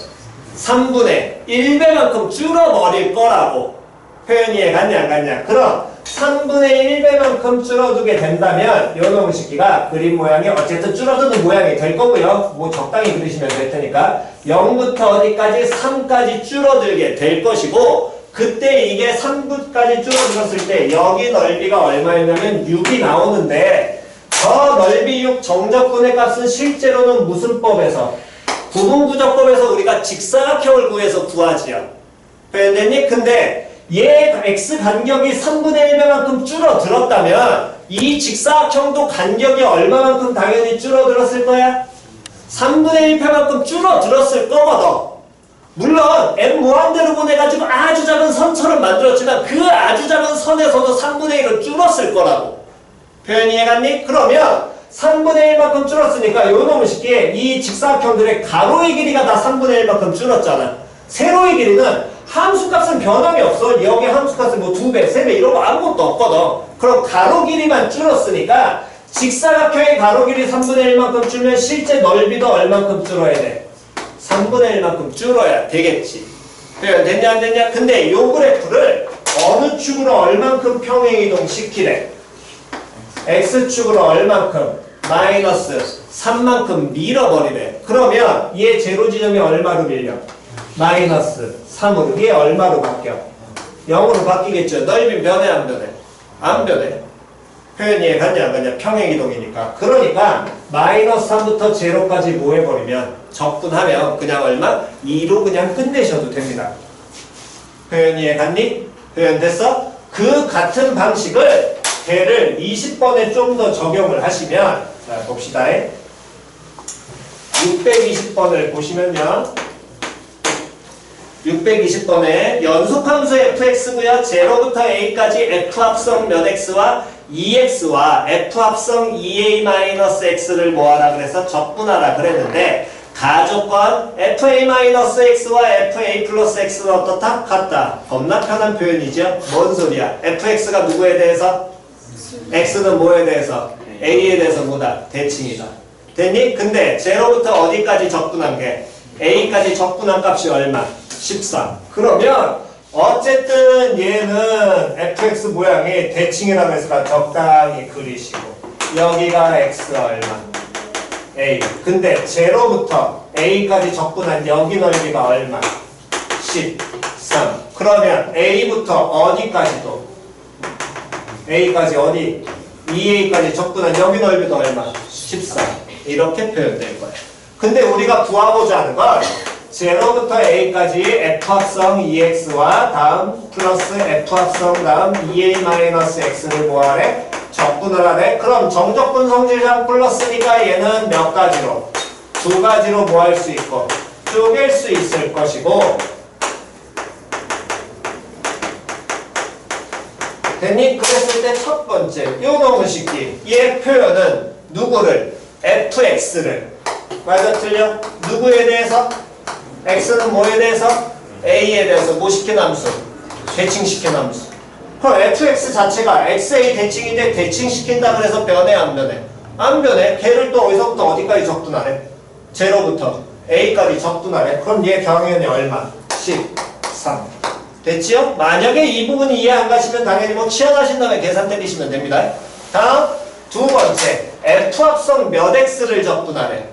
S1: 3분의 1배만큼 줄어버릴 거라고. 표현 이해 갔냐 안 갔냐? 그럼 3분의 1배만큼 줄어들게 된다면 요 놈의 식기가 그림 모양이 어쨌든 줄어드는 모양이 될 거고요. 뭐 적당히 그리시면 될 테니까 0부터 어디까지? 3까지 줄어들게 될 것이고 그때 이게 3부까지 줄어들었을 때 여기 넓이가 얼마였냐면 6이 나오는데 저 넓이 6 정적분의 값은 실제로는 무슨 법에서? 부분부적법에서 우리가 직사각형을 구해서 구하지요. 표현됐니? 근데 얘 x 간격이 3분의 1배만큼 줄어들었다면 이 직사각형도 간격이 얼마만큼 당연히 줄어들었을 거야? 3분의 1배만큼 줄어들었을 거거든. 물론 m 무한대로 보내가지고 아주 작은 선처럼 만들었지만 그 아주 작은 선에서도 3분의 1은 줄었을 거라고. 표현 이해갔니? 그러면 3분의 1만큼 줄었으니까 요 놈의 쉽게 이 직사각형들의 가로의 길이가 다 3분의 1만큼 줄었잖아. 세로의 길이는 함수값은 변함이 없어. 여기 함수값은 뭐 2배, 3배 이런 거 아무것도 없거든. 그럼 가로 길이만 줄었으니까 직사각형의 가로 길이 3분의 1만큼 줄면 실제 넓이도 얼만큼 줄어야 돼? 3분의 1만큼 줄어야 되겠지. 표현 됐냐 안 됐냐? 근데 요 그래프를 어느 축으로 얼만큼 평행이동 시키래? x축으로 얼만큼? 마이너스 3만큼 밀어버리래. 그러면 얘 제로 지점이 얼마로 밀려? 마이너스 3으로. 얘 얼마로 바뀌어? 0으로 바뀌겠죠. 넓이 변해 안 변해? 안 변해. 표현 이해 갔냐 안 갔냐? 평행이동이니까. 그러니까 마이너스 3부터 제로까지 뭐 해버리면 적분하면 그냥 얼마? 2로 그냥 끝내셔도 됩니다. 표현 이해 갔니? 표현 됐어? 그 같은 방식을 걔를 20번에 좀 더 적용을 하시면 자 봅시다. 620번을 보시면요. 620번에 연속함수 fx고요. 0부터 a까지 f 합성 몇 x와 2x와 f 합성 2a-x를 뭐하라 그래서 적분하라 그랬는데 가조건 fa-x와 fa 플러스 x는 어떻다? 같다. 겁나 편한 표현이죠. 뭔 소리야? fx가 누구에 대해서? x는 뭐에 대해서? a에 대해서 뭐다? 대칭이다. 됐니? 근데 0부터 어디까지 적분한 게? a까지 적분한 값이 얼마? 13. 그러면 어쨌든 얘는 fx 모양이 대칭이라고 해서 적당히 그리시고 여기가 x 얼마? a. 근데 0부터 a까지 적분한 여기 넓이가 얼마? 13. 그러면 a부터 어디까지도? a까지 어디? 2a까지 적분한 여기 넓이도 얼마? 14. 이렇게 표현될 거예요. 근데 우리가 구하고자 하는 건 0부터 a까지 f합성 2x와 다음 플러스 f합성 다음 2a-x를 뭐하래? 적분을 하래? 그럼 정적분 성질상 플러스니까 얘는 몇 가지로? 두 가지로 뭐 할 수 있고 쪼갤 수 있을 것이고 됐니? 그랬을 때 첫 번째 요 놈의 식기 얘 표현은 누구를? fx를 맞아 틀려? 누구에 대해서? x는 뭐에 대해서? a에 대해서 뭐 시킨 함수? 대칭시킨 함수. 그럼 fx 자체가 xa 대칭인데 대칭시킨다 그래서 변해 안 변해? 안 변해. 걔를 또 어디서부터 어디까지 적분하래? 제로부터 a까지 적분하래. 그럼 얘 경연이 얼마? 13. 됐지요? 만약에 이 부분 이해 안 가시면 당연히 뭐 치환하신 다음에 계산 때리시면 됩니다. 다음 두 번째 f 합성 몇 x를 적분하래?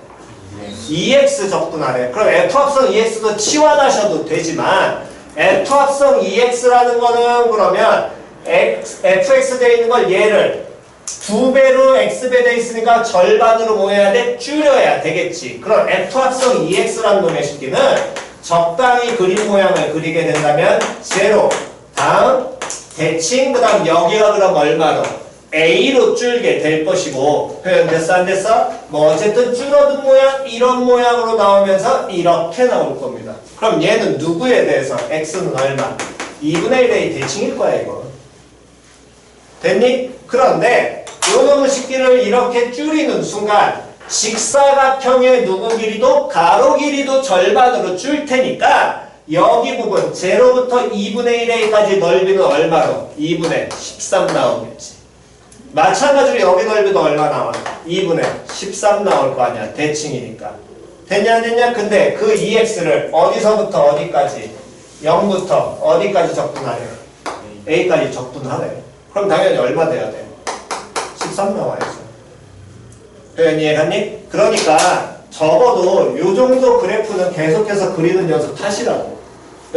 S1: 2x 적분하래. 그럼 f 합성 2x도 치환하셔도 되지만 f 합성 2x라는 거는 그러면 fx 되어 있는 걸 얘를 2배로 x배 되어 있으니까 절반으로 뭐 해야 돼? 줄여야 되겠지. 그럼 f 합성 2x라는 놈의 식기는 적당히 그림 모양을 그리게 된다면 제로 다음 대칭 그 다음 여기가 그럼 얼마로? a로 줄게 될 것이고 표현 됐어 안 됐어? 뭐 어쨌든 줄어든 모양 이런 모양으로 나오면서 이렇게 나올 겁니다. 그럼 얘는 누구에 대해서? x는 얼마? 2분의 1a 대칭일 거야 이거. 됐니? 그런데 요놈의 식기를 이렇게 줄이는 순간 직사각형의 누구 길이도 가로 길이도 절반으로 줄 테니까 여기 부분 제로부터 2분의 1a까지 넓이는 얼마로? 2분의 13 나오겠지. 마찬가지로 여기 넓이도 얼마 나와? 2분의 13 나올 거 아니야. 대칭이니까. 됐냐 안 됐냐? 근데 그 2x를 어디서부터 어디까지? 0부터 어디까지 적분하래? a까지 적분하래. 그럼 당연히 얼마 돼야 돼? 13 나와야죠. 표현 이해했니? 그러니까 적어도 요 정도 그래프는 계속해서 그리는 연습 하시라고.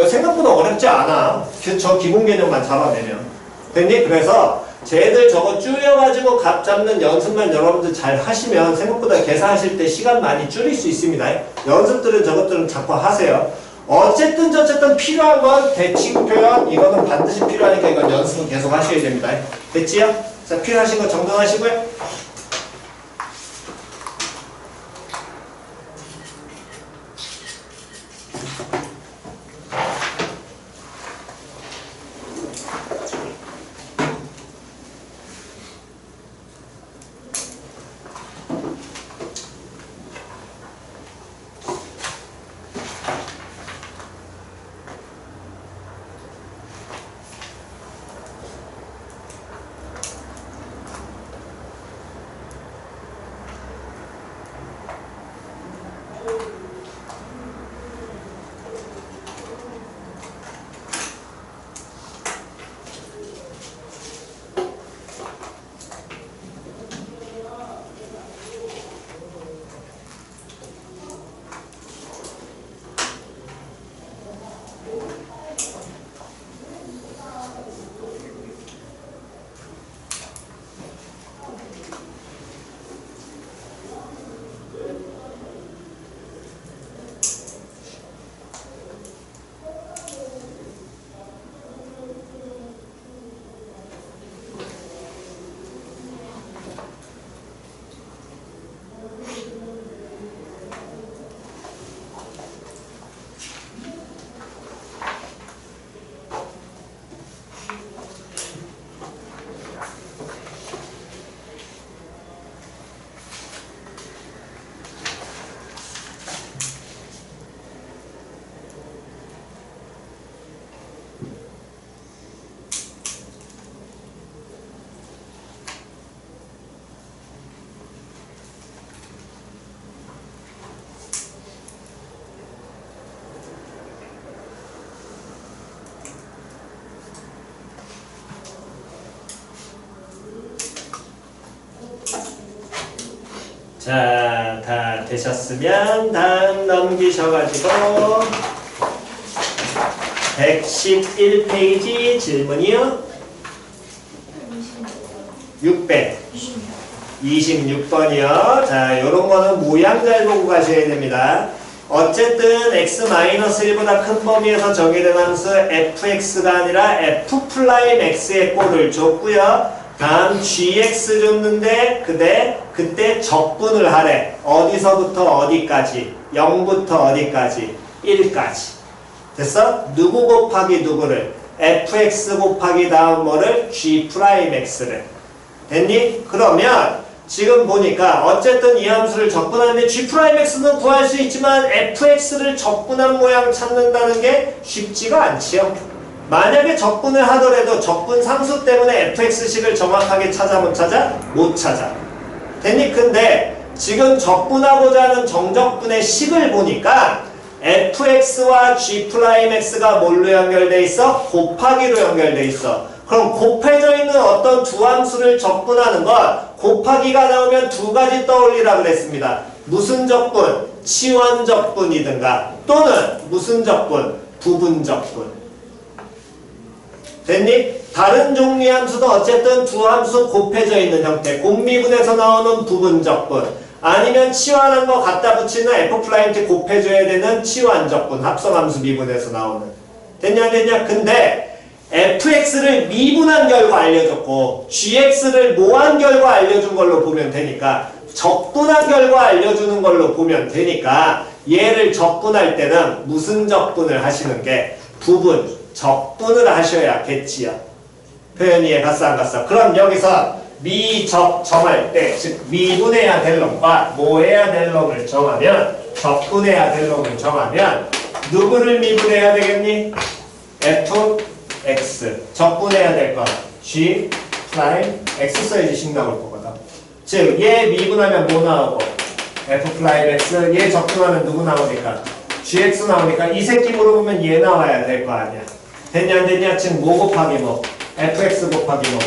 S1: 생각보다 어렵지 않아. 저 기본 개념만 잡아내면. 됐니? 그래서 쟤들 저거 줄여가지고 값 잡는 연습만 여러분들 잘 하시면 생각보다 계산하실 때 시간 많이 줄일 수 있습니다. 연습들은 저것들은 자꾸 하세요. 어쨌든 저쨌든 필요한 건 대칭 표현 이거는 반드시 필요하니까 이건 연습은 계속 하셔야 됩니다. 됐지요? 자, 필요하신 거 정돈하시고요. 자, 다 되셨으면 다음 넘기셔가지고 111페이지 질문이요. 626번이요. 자, 요런 거는 모양 잘 보고 가셔야 됩니다. 어쨌든 x-1보다 큰 범위에서 정의된 함수 fx가 아니라 f'x의 꼴을 줬고요. 다음 gx 줬는데 그때 적분을 하래. 어디서부터 어디까지? 0부터 어디까지? 1까지. 됐어? 누구 곱하기 누구를? fx 곱하기 다음 뭐를? g'x를. 됐니? 그러면 지금 보니까 어쨌든 이 함수를 적분하는데 g'x는 구할 수 있지만 fx를 적분한 모양 찾는다는 게 쉽지가 않지요. 만약에 적분을 하더라도 적분 상수 때문에 fx식을 정확하게 찾아 못 찾아? 못 찾아. 됐니? 근데 지금 적분하고자 하는 정적분의 식을 보니까 fx와 g'x가 뭘로 연결돼 있어? 곱하기로 연결돼 있어. 그럼 곱해져 있는 어떤 두 함수를 적분하는 것, 곱하기가 나오면 두 가지 떠올리라 그랬습니다. 무슨 적분? 치원 적분이든가 또는 무슨 적분? 부분 적분. 됐니? 다른 종류의 함수도 어쨌든 두 함수 곱해져 있는 형태, 곱미분에서 나오는 부분 적분, 아니면 치환한 거 갖다 붙이는 F'T 곱해줘야 되는 치환 적분, 합성함수 미분에서 나오는. 됐냐 됐냐? 근데 fx를 미분한 결과 알려줬고 gx를 모한 결과 알려준 걸로 보면 되니까, 적분한 결과 알려주는 걸로 보면 되니까 얘를 적분할 때는 무슨 적분을 하시는 게? 부분 적분을 하셔야겠지요. 표현 이해 갔어 안 갔어? 그럼 여기서 미적 정할 때, 즉 미분해야 될 놈과 모해야 될 놈을 정하면, 적분해야 될 놈을 정하면 누구를 미분해야 되겠니? fx. 적분해야 될 거 g 프라임 x 써야지 식 나올 거거든. 즉 얘 미분하면 뭐 나오고? f 프라임 x. 얘 적분하면 누구 나오니까? gx 나오니까 이 새끼 물어보면 얘 나와야 될 거 아니야. 됐냐 안 됐냐? 즉 뭐 곱하기 뭐? fx 곱하기 뭐?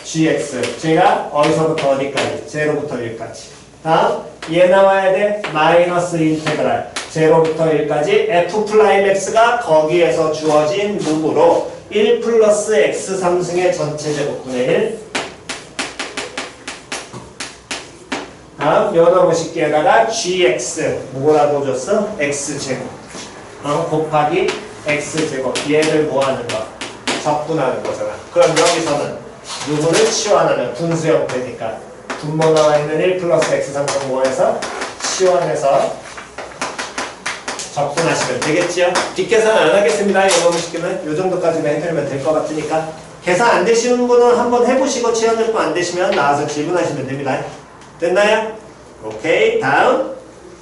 S1: gx. 제가 어디서부터 어디까지? 0부터 1까지. 다음 얘 나와야 돼. 마이너스 인테그랄 0부터 1까지 f'x가 거기에서 주어진 놈으로 1 플러스 x 3승의 전체 제곱분의 1. 다음 연어무 식기에다가 gx 뭐라고 줬어? x제곱 곱하기 x제곱. 얘를 뭐하는 거? 적분하는 거잖아. 그럼 여기서는 누구를 치환하면 분수 형태니까 분모 나와 있는 1 플러스 x 3승 5에서 치환해서 적분하시면 되겠지요? 뒷계산 안 하겠습니다. 연어무 식기는 요 정도까지만 해드리면 될 것 같으니까. 계산 안 되시는 분은 한번 해보시고 치환적분 안 되시면 나와서 질문하시면 됩니다. 됐나요? 오케이. 다음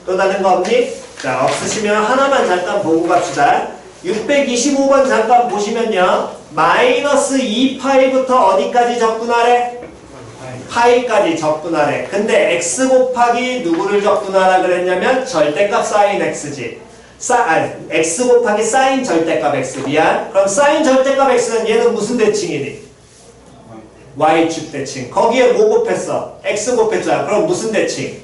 S1: 또 다른 거 없니? 자, 없으시면 하나만 잠깐 보고 갑시다. 625번 잠깐 보시면요, 마이너스 2파이부터 어디까지 적분하래? 파이까지 적분하래. 근데 x 곱하기 누구를 적분하라 그랬냐면 절대값 사인 x지. x 곱하기 사인 절대값 x. 미안. 그럼 사인 절대값 x는 얘는 무슨 대칭이니? y축 대칭. 거기에 뭐 곱했어? x 곱했잖아. 그럼 무슨 대칭?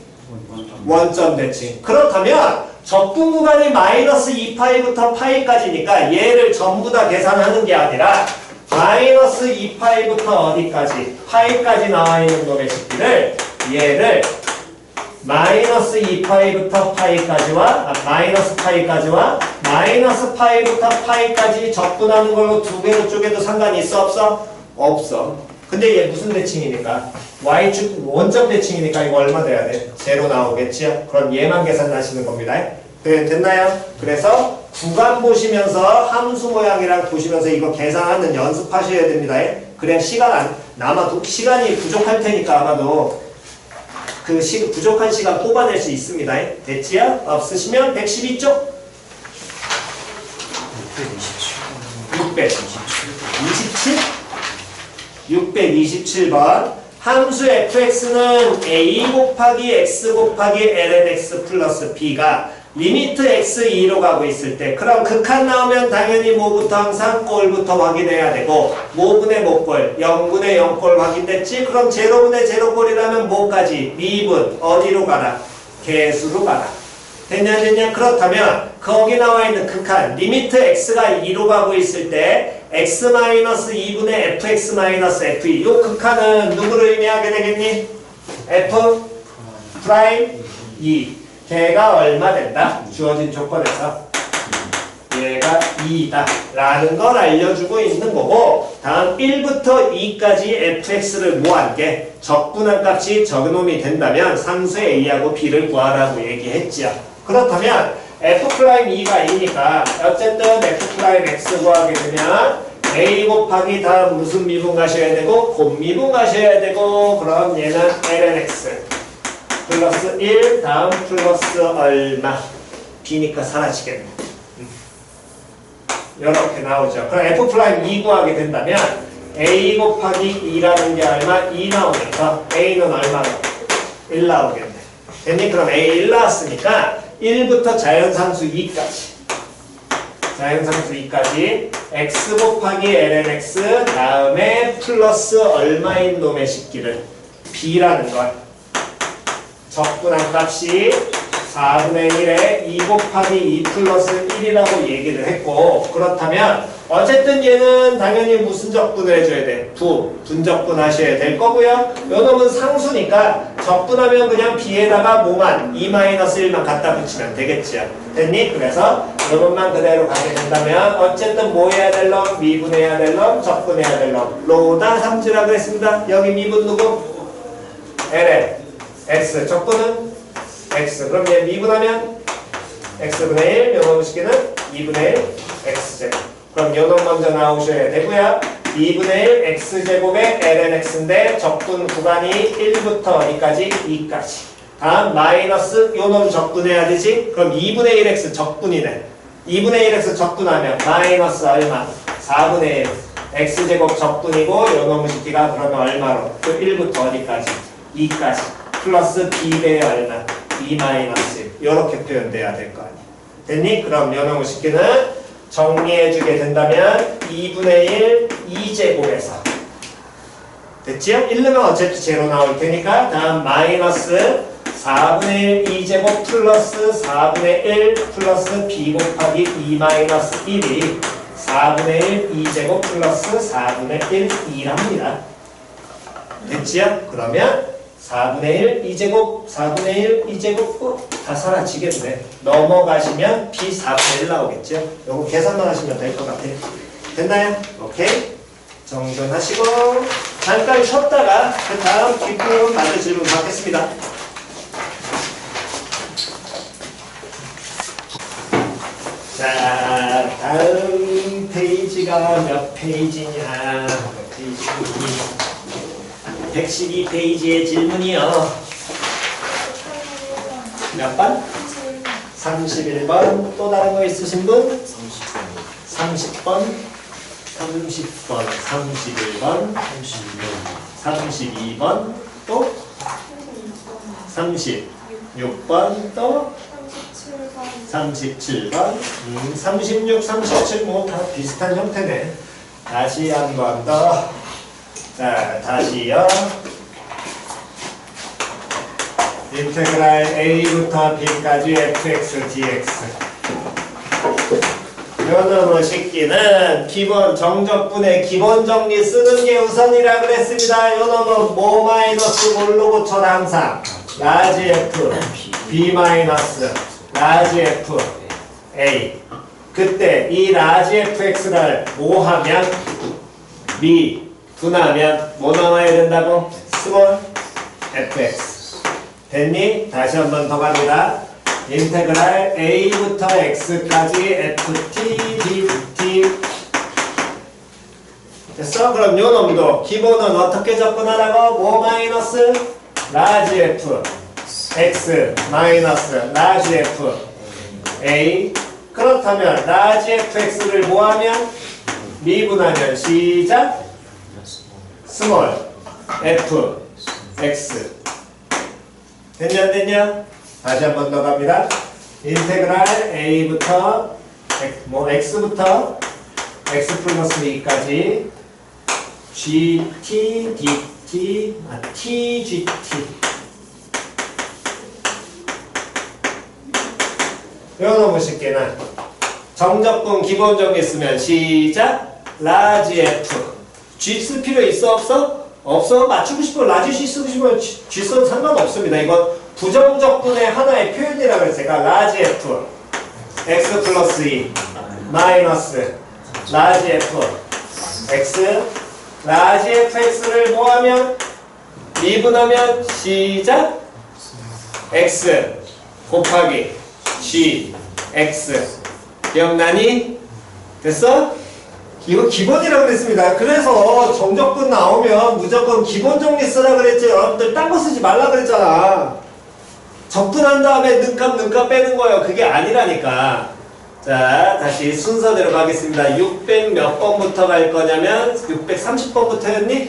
S1: 원점 대칭. 그렇다면 적분 구간이 마이너스 2파이부터 파이까지니까 얘를 전부 다 계산하는 게 아니라 마이너스 2파이부터 어디까지? 파이까지 나와 있는 놈의 식기를 얘를 마이너스 2파이부터 파이까지와 마이너스 파이까지와 마이너스 파이부터 파이까지 적분하는 걸로 두 개로 쪼개도 상관이 있어 없어? 없어. 근데 얘 무슨 대칭이니까? y축 원점 대칭이니까 이거 얼마 돼야 돼? 0 나오겠지요? 그럼 얘만 계산하시는 겁니다. 네, 됐나요? 그래서 구간 보시면서 함수 모양이랑 보시면서 이거 계산하는 연습하셔야 됩니다. 그래야 시간이 부족할 테니까 아마도 그 부족한 시간 뽑아낼 수 있습니다. 됐지요? 없으시면 112쪽 627번 함수 fx는 a 곱하기 x 곱하기 lnx 플러스 b가 리미트 x 2로 가고 있을 때, 그럼 극한 나오면 당연히 뭐부터 항상 꼴부터 확인해야 되고, 뭐분의 뭐꼴, 0분의 0꼴 확인됐지? 그럼 0분의 0꼴이라면 뭐까지? 미분 어디로 가라? 개수로 가라. 됐냐 됐냐? 그렇다면 거기 나와 있는 극한 리미트 x가 2로 가고 있을 때 x-2분의 fx-f2 요 극한은 누구를 의미하게 되겠니? f 프라임 2. 걔가 얼마 된다? 주어진 조건에서 얘가 2다 라는 걸 알려주고 있는 거고, 다음 1부터 2까지 fx를 모한 게 적분한 값이 적은놈이 된다면 상수의 a하고 b를 구하라고 얘기했지요. 그렇다면 f'2가 2니까 어쨌든 f'(x) 구하게 되면 A 곱하기 다음 무슨 미분 가셔야 되고 곱미분 가셔야 되고 그럼 얘는 lnx 플러스 1 다음 플러스 얼마 b니까 사라지겠네. 이렇게 나오죠. 그럼 f 프라임 2 구하게 된다면 a 곱하기 2라는 게 얼마? 2 나오면서 a는 얼마로? 1 나오겠네. 됐니? 그럼 a 1 나왔으니까 1부터 자연상수 2까지 자연상수 2까지 x 곱하기 lnx 다음에 플러스 얼마인 놈의 식기를 b라는 걸 적분한 값이 4분의 1에 2 곱하기 2 플러스 1이라고 얘기를 했고 그렇다면 어쨌든 얘는 당연히 무슨 적분을 해줘야 돼? 분적분 하셔야 될 거고요. 요 놈은 상수니까 적분하면 그냥 b에다가 뭐만 2-1만 갖다 붙이면 되겠죠. 됐니? 그래서 요 놈만 그대로 가게 된다면 어쨌든 뭐 해야 될 놈? 미분해야 될 놈? 적분해야 될 놈? 로다 3지라고 했습니다. 여기 미분 누구? ln x 적분은 x. 그럼 얘 미분하면 x분의 1, 요놈 식기는 2분의 1 x제곱. 그럼 요놈 먼저 나오셔야 되고요. 2분의 1 x제곱의 lnx인데 적분 구간이 1부터 어디까지? 2까지. 다음 마이너스 요놈 적분해야 되지? 그럼 2분의 1x 적분이네. 2분의 1x 적분하면 마이너스 얼마? 4분의 1 x제곱 적분이고 요놈 식기가 그러면 얼마로? 그 1부터 어디까지? 2까지. 플러스 b배의 얼마? 2 마이너스 1 이렇게 표현돼야 될 거 아니야. 됐니? 그럼 요놈 식기는 정리해주게 된다면 2분의 1 2제곱에서 됐지요? 1 넣으면 어차피 제로 나올 테니까 다음 마이너스 4분의 1 2제곱 플러스 4분의 1 플러스 b 곱하기 2 마이너스 1이 4분의 1 2제곱 플러스 4분의 1 2랍니다. 됐지요? 그러면 4분의 1 2제곱 4분의 1 2제곱 다 사라지겠네. 넘어가시면 b 4분의 1 나오겠죠. 요거 계산만 하시면 될 것 같아요. 됐나요? 오케이. 정돈하시고 잠깐 쉬었다가 그 다음 뒷부분 마저 질문 받겠습니다. 자, 다음 페이지가 몇 페이지냐? 몇 페이지? 112페이지의 질문이요. 몇 번? 31번. 또 다른 거 있으신 분? 30번. 30번. 31번. 32번. 또? 36번. 또? 37번. 36, 37 뭐 다 비슷한 형태네. 다시 한 번 더. 자, 다시요. 인테그랄 a부터 b까지 fx dx. 요놈의 식기는 기본 정적분의 기본 정리 쓰는 게 우선이라 그랬습니다. 요놈은 뭐 마이너스 뭘로 고쳐라 항상. 라지 f, b 마이너스 라지 f, a. 그때 이 라지 fx를 뭐 하면 b 분하면 뭐 나와야 된다고? 스몰 fx. 됐니? 다시 한 번 더 갑니다. 인테그랄 a부터 x까지 ft dt. 됐어? 그럼 요 놈도 기본은 어떻게 접근하라고? 뭐 마이너스 라지 f x 마이너스 라지 f a. 그렇다면 라지 fx를 뭐하면? 미분하면 시작 스몰 f x. 됐냐 안 됐냐? 다시 한 번 더 갑니다. 인테그랄 a부터 x부터 x 플러스 2까지 gt dt tgt. 요놈의 식기는 정적분 기본 정리 쓰면 시작 라지 f. G 쓸 필요 있어 없어? 없어. 맞추고 싶어. 라지 G 쓰고 싶으면 G 써도 상관없습니다. 이건 부정적분의 하나의 표현이라 그랬어요. 제가 라지 F X 플러스 2 마이너스 라지 F X 라지 FX를 뭐하면? 미분하면 시작 X 곱하기 G X. 기억나니? 됐어? 이거 기본이라고 그랬습니다. 그래서 정적분 나오면 무조건 기본 정리 쓰라 그랬지. 여러분들 딴 거 쓰지 말라 그랬잖아. 적분한 다음에 능값 빼는 거예요. 그게 아니라니까. 자, 다시 순서대로 가겠습니다. 600 몇 번부터 갈 거냐면 630번부터였니?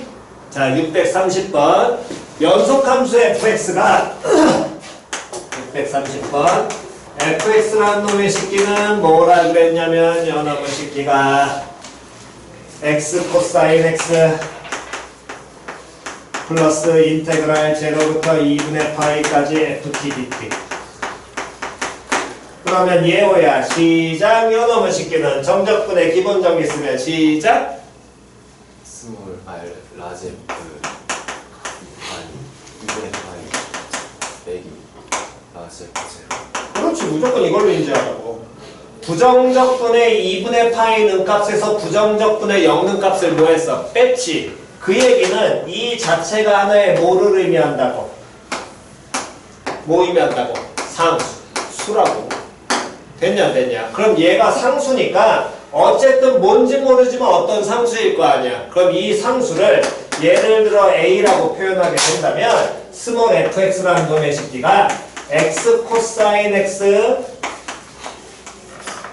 S1: 자, 630번. 연속함수 fx가 630번. fx라는 놈의 식기는 뭐라 그랬냐면 요놈의 식기가 x 코사인 x 플러스 인테그랄 0부터 2분의 파이까지 ft dt. 그러면 예호야 시작. 요놈의 식기는 정적분의 기본 정리 쓰면 시작.
S2: 스몰 r 라지 f 아니 2분의 파이 빼기 라지 f 제로.
S1: 그렇지. 무조건 이걸로 인지하라고. 부정적분의 2분의 파이 능값에서 부정적분의 0능값을 뭐 했어? 뺐지. 그 얘기는 이 자체가 하나의 뭐를 의미한다고? 뭐 의미한다고? 상수. 수라고. 됐냐 안 됐냐? 그럼 얘가 상수니까 어쨌든 뭔지 모르지만 어떤 상수일 거 아니야. 그럼 이 상수를 예를 들어 A라고 표현하게 된다면 스몰 fx라는 놈의 식기가 x 코사인 x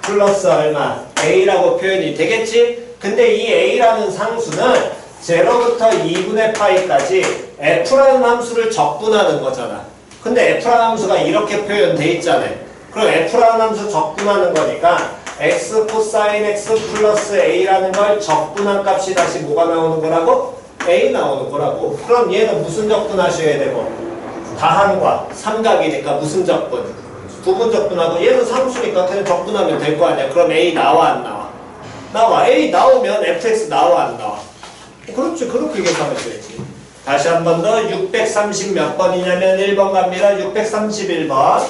S1: 플러스 얼마 A라고 표현이 되겠지? 근데 이 A라는 상수는 0부터 2분의 파이까지 F라는 함수를 적분하는 거잖아. 근데 F라는 함수가 이렇게 표현돼 있잖아. 그럼 F라는 함수 적분하는 거니까 x 코사인 x 플러스 A라는 걸 적분한 값이 다시 뭐가 나오는 거라고? A 나오는 거라고. 그럼 얘는 무슨 적분하셔야 되고? 다항과 삼각이니까 무슨 적분? 부분 적분하고 얘는 상수니까 그냥 적분하면 될 거 아니야. 그럼 A 나와 안 나와? 나와. A 나오면 fx 나와 안 나와? 그렇지. 그렇게 계산하면 되지. 다시 한 번 더 630 몇 번이냐면 1번 갑니다. 631번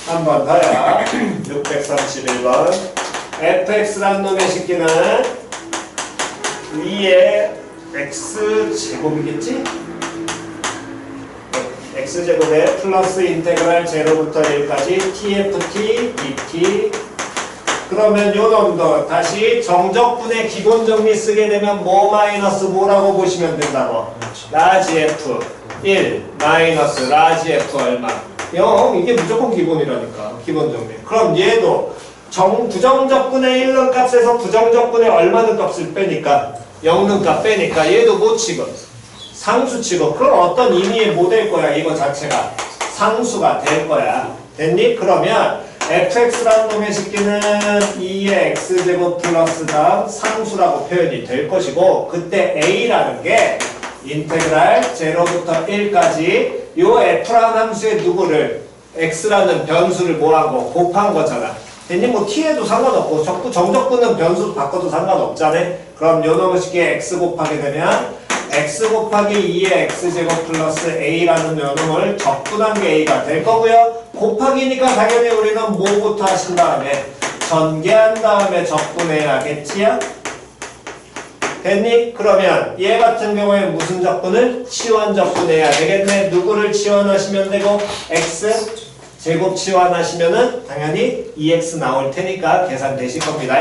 S1: 한 번 더요. 631번 fx라는 놈의 식기는 위에 x제곱이겠지? x제곱에 플러스 인테그랄 0부터 1까지 tft dt. 그러면 요 놈도 다시 정적분의 기본 정리 쓰게 되면 뭐 마이너스 뭐라고 보시면 된다고? 라지 f 1 마이너스 라지 f 얼마? 0. 이게 무조건 기본이라니까. 기본 정리. 그럼 얘도 부정적분의 1는 값에서 부정적분의 얼마는 값을 빼니까 0는 값 빼니까 얘도 뭐 치고? 상수 치고. 그럼 어떤 의미의 뭐 될 거야? 이거 자체가 상수가 될 거야. 됐니? 그러면 fx라는 놈의 식기는 2의 x제곱 플러스 다음 상수라고 표현이 될 것이고, 그때 a라는 게 인테그랄 0부터 1까지 요 f라는 함수의 누구를 x라는 변수를 뭐하고 곱한 거잖아. 됐니? 뭐 t에도 상관없고 정적분은 변수 바꿔도 상관없잖아. 그럼 요 놈의 식기에 x 곱하게 되면 x 곱하기 2의 x제곱 플러스 a라는 요 놈을 적분한 게 a가 될 거고요. 곱하기니까 당연히 우리는 뭐부터 하신 다음에 전개한 다음에 적분해야겠지요? 됐니? 그러면 얘 같은 경우에 무슨 적분을? 치환 적분해야 되겠네. 누구를 치환하시면 되고 x 제곱 치환하시면은 당연히 2x 나올 테니까 계산되실 겁니다.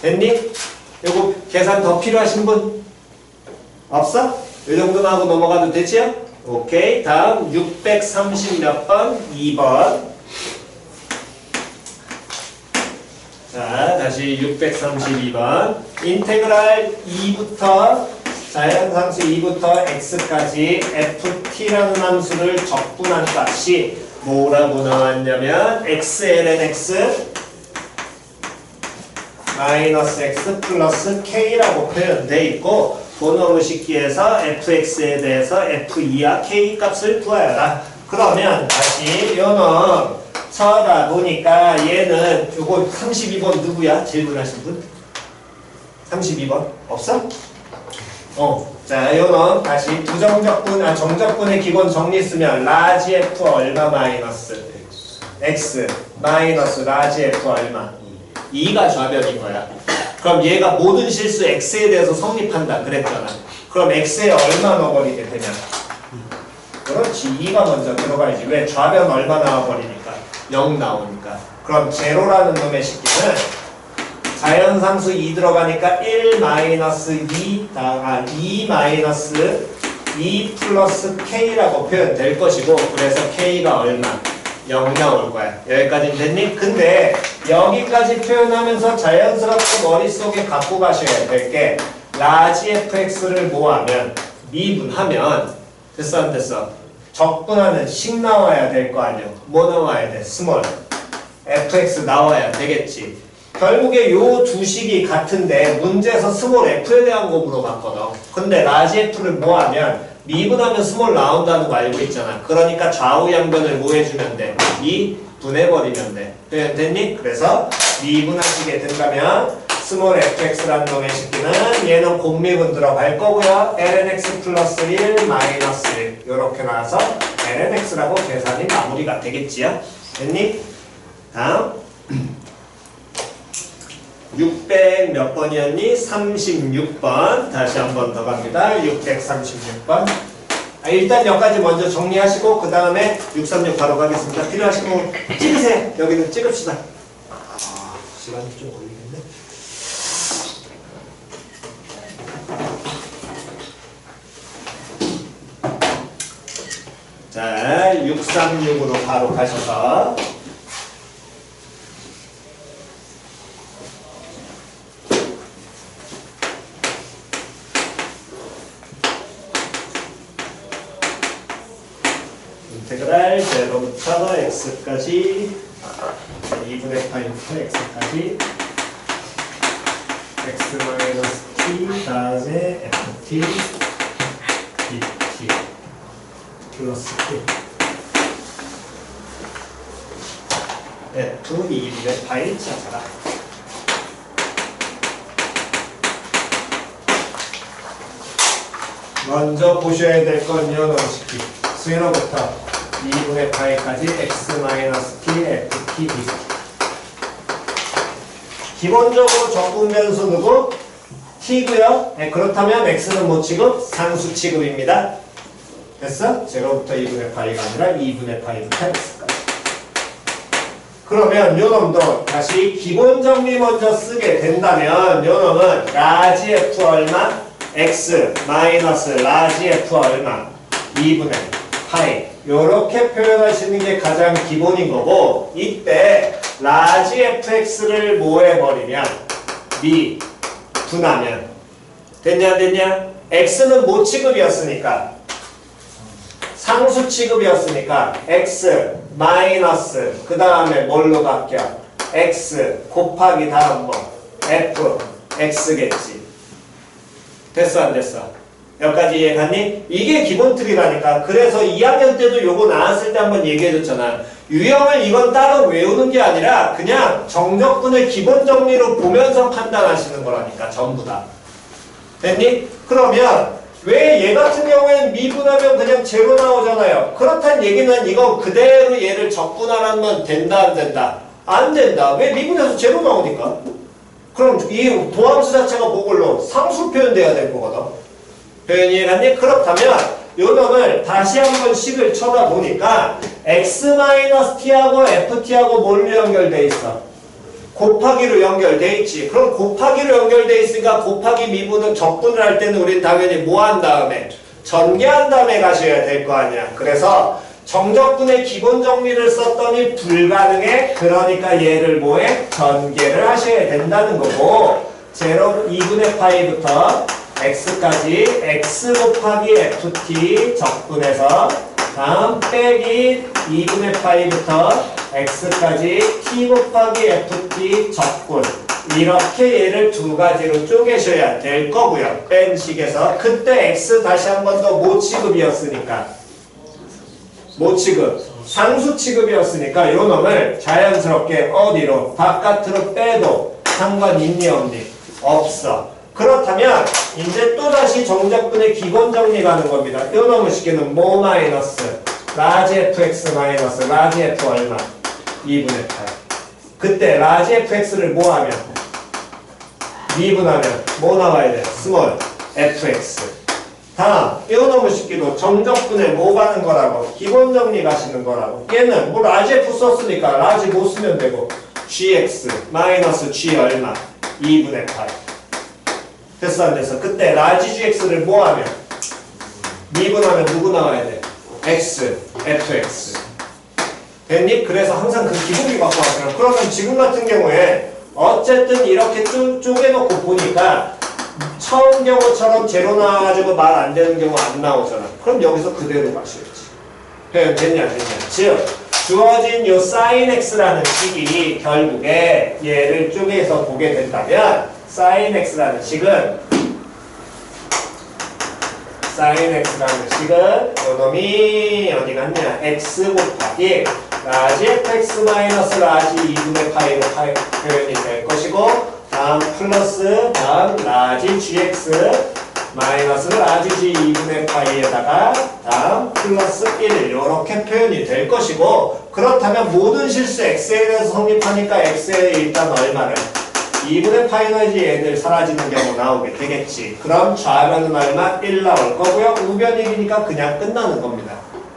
S1: 됐니? 요거 계산 더 필요하신 분? 없어? 이 정도만 하고 넘어가도 되지요? 오케이. 다음 630 몇 번? 2번. 자, 다시 632번. 인테그랄 2부터 자연상수 2부터 x까지 ft라는 함수를 적분한 값이 뭐라고 나왔냐면 xln x 마이너스 x 플러스 k라고 표현되어 있고, 본어의 식기에서 fx에 대해서 f2와 k 값을 구하여라. 그러면 다시 요놈 쳐다보니까 얘는 요거 32번 누구야? 질문하신 분? 32번? 없어? 자, 요놈 다시 정적분의 기본 정리 쓰면 라지 f 얼마 마이너스 x 마이너스 라지 f 얼마 2가 좌변인 거야. 그럼 얘가 모든 실수 x에 대해서 성립한다 그랬잖아. 그럼 x에 얼마 넣어버리게 되냐? 그렇지. 2가 먼저 들어가야지. 왜? 좌변 얼마 나와버리니까? 0 나오니까. 그럼 제로라는 놈의 식기는 자연상수 2 들어가니까 1 마이너스 2, 2 마이너스 2 플러스 K라고 표현될 것이고, 그래서 K가 얼마? 0 나올 거야. 여기까지는 됐니? 근데 여기까지 표현하면서 자연스럽게 머릿속에 갖고 가셔야 될 게, 라지 fx를 뭐하면 미분하면 됐어 안 됐어? 적분하는 식 나와야 될 거 아니야. 뭐 나와야 돼? 스몰 fx 나와야 되겠지. 결국에 요 두 식이 같은데 문제에서 스몰 f에 대한 거 물어봤거든. 근데 라지 f를 뭐하면 미분하면 스몰 나온다는 거 알고 있잖아. 그러니까 좌우 양변을 뭐 해주면 돼? 미분해버리면 돼. 됐니? 그래서 미분하시게 된다면 스몰 fx라는 놈의 식기는 얘는 곱미분 들어갈 거고요. lnx 플러스 1 마이너스 1 요렇게 나와서 lnx라고 계산이 마무리가 되겠지요. 됐니? 다음 600 몇 번이었니? 36번. 다시 한 번 더 갑니다. 636번. 일단 여기까지 먼저 정리하시고 그 다음에 636 바로 가겠습니다. 필요하시면 찍으세요. 여기는 찍읍시다. 시간이 좀 걸리겠네. 자, 636으로 바로 가셔서 인테그랄 제로부터 x까지 2분의 파이부터 x까지 x 마이너스 t 다음에 ft dt 플러스 t f 2분의 파이 찾아라. 먼저 보셔야 될 건 연원식기. 수인호부터 2분의 파이까지 x 마이너스 t ft dt. 기본적으로 적분 변수 누구? t고요. 그렇다면 x는 뭐 취급? 상수 취급입니다. 됐어? 제로부터 2분의 파이가 아니라 2분의 파이부터 x까지. 그러면 요놈도 다시 기본 정리 먼저 쓰게 된다면 요놈은 라지 f 얼마? x 마이너스 라지 f 얼마? 2분의 파이. 요렇게 표현하시는 게 가장 기본인 거고, 이때 라지 fx를 뭐 해버리면 미분하면 됐냐 안 됐냐? x는 뭐 취급이었으니까? 상수 취급이었으니까 x 마이너스 그 다음에 뭘로 바뀌어? x 곱하기 다음 뭐? f x겠지. 됐어 안 됐어? 여기까지 이해갔니? 이게 기본 틀이라니까. 그래서 2학년 때도 요거 나왔을 때 한번 얘기해줬잖아. 유형을 이건 따로 외우는 게 아니라 그냥 정적분을 기본 정리로 보면서 판단하시는 거라니까. 전부 다. 됐니? 그러면 왜 얘 같은 경우에는 미분하면 그냥 제로 나오잖아요. 그렇다는 얘기는 이거 그대로 얘를 적분하면 된다 안 된다? 안 된다. 왜? 미분해서 제로 나오니까. 그럼 이 도함수 자체가 뭐걸로? 상수 표현돼야 될 거거든. 표현이 이해갔니? 그렇다면 요 놈을 다시 한번 식을 쳐다보니까 x-t하고 ft하고 뭘로 연결돼 있어? 곱하기로 연결돼 있지. 그럼 곱하기로 연결돼 있으니까 곱하기 미분은 적분을 할 때는 우린 당연히 뭐 한 다음에? 전개한 다음에 가셔야 될 거 아니야. 그래서 정적분의 기본 정리를 썼더니 불가능해. 그러니까 얘를 뭐해? 전개를 하셔야 된다는 거고, 0, 2분의 파이부터 x까지 x 곱하기 ft 적분해서 다음 빼기 2분의 파이부터 x까지 t 곱하기 ft 적분. 이렇게 얘를 두 가지로 쪼개셔야 될 거고요. 뺀 식에서. 그때 x 다시 한 번 더 뭐 취급이었으니까. 뭐 취급? 상수 취급이었으니까 요 놈을 자연스럽게 어디로? 바깥으로 빼도 상관 있니 없니? 없어. 그렇다면 이제 또다시 정적분의 기본 정리 가는 겁니다. 요 놈을 시키는 뭐 마이너스 라지 fx 마이너스 라지 f 얼마? 2분의 8. 그때 라지 fx를 뭐 하면? 미분하면 뭐 나와야 돼? 스몰 fx. 다음 요 놈을 시키도 정적분에 뭐 가는 거라고? 기본 정리 가시는 거라고. 얘는 뭐 라지 f 썼으니까 라지 못 쓰면 되고 gx 마이너스 g 얼마? 2분의 파이. 됐어 안 됐어? 그때 라지 gx를 뭐 하면? 미분하면 누구 나와야 돼? x, fx. 됐니? 그래서 항상 그 기본기 갖고 왔어요. 그러면 지금 같은 경우에 어쨌든 이렇게 쪼개놓고 보니까 처음 경우처럼 제로 나와가지고 말 안 되는 경우 안 나오잖아. 그럼 여기서 그대로 가셔야지. 표현 됐냐 됐냐. 즉 주어진 요 sin x라는 식이 결국에 얘를 쪼개서 보게 된다면 sin x라는 식은 요 놈이 어디 갔냐? x 곱하기 라지 fx 마이너스 라지 2분의 파이로 표현이 될 것이고 다음 플러스 다음 라지 gx 마이너스 라지 g 2분의 파이에다가 다음 플러스 1 이렇게 표현이 될 것이고 그렇다면 모든 실수 x에 대해서 성립하니까 x에 일단 얼마를 2분의 파이 더하기 얘들 사라지는 경우 나오게 되겠지. 그럼 좌변은 얼마? 1 나올 거고요. 우변 1이니까 그냥 끝나는 겁니다.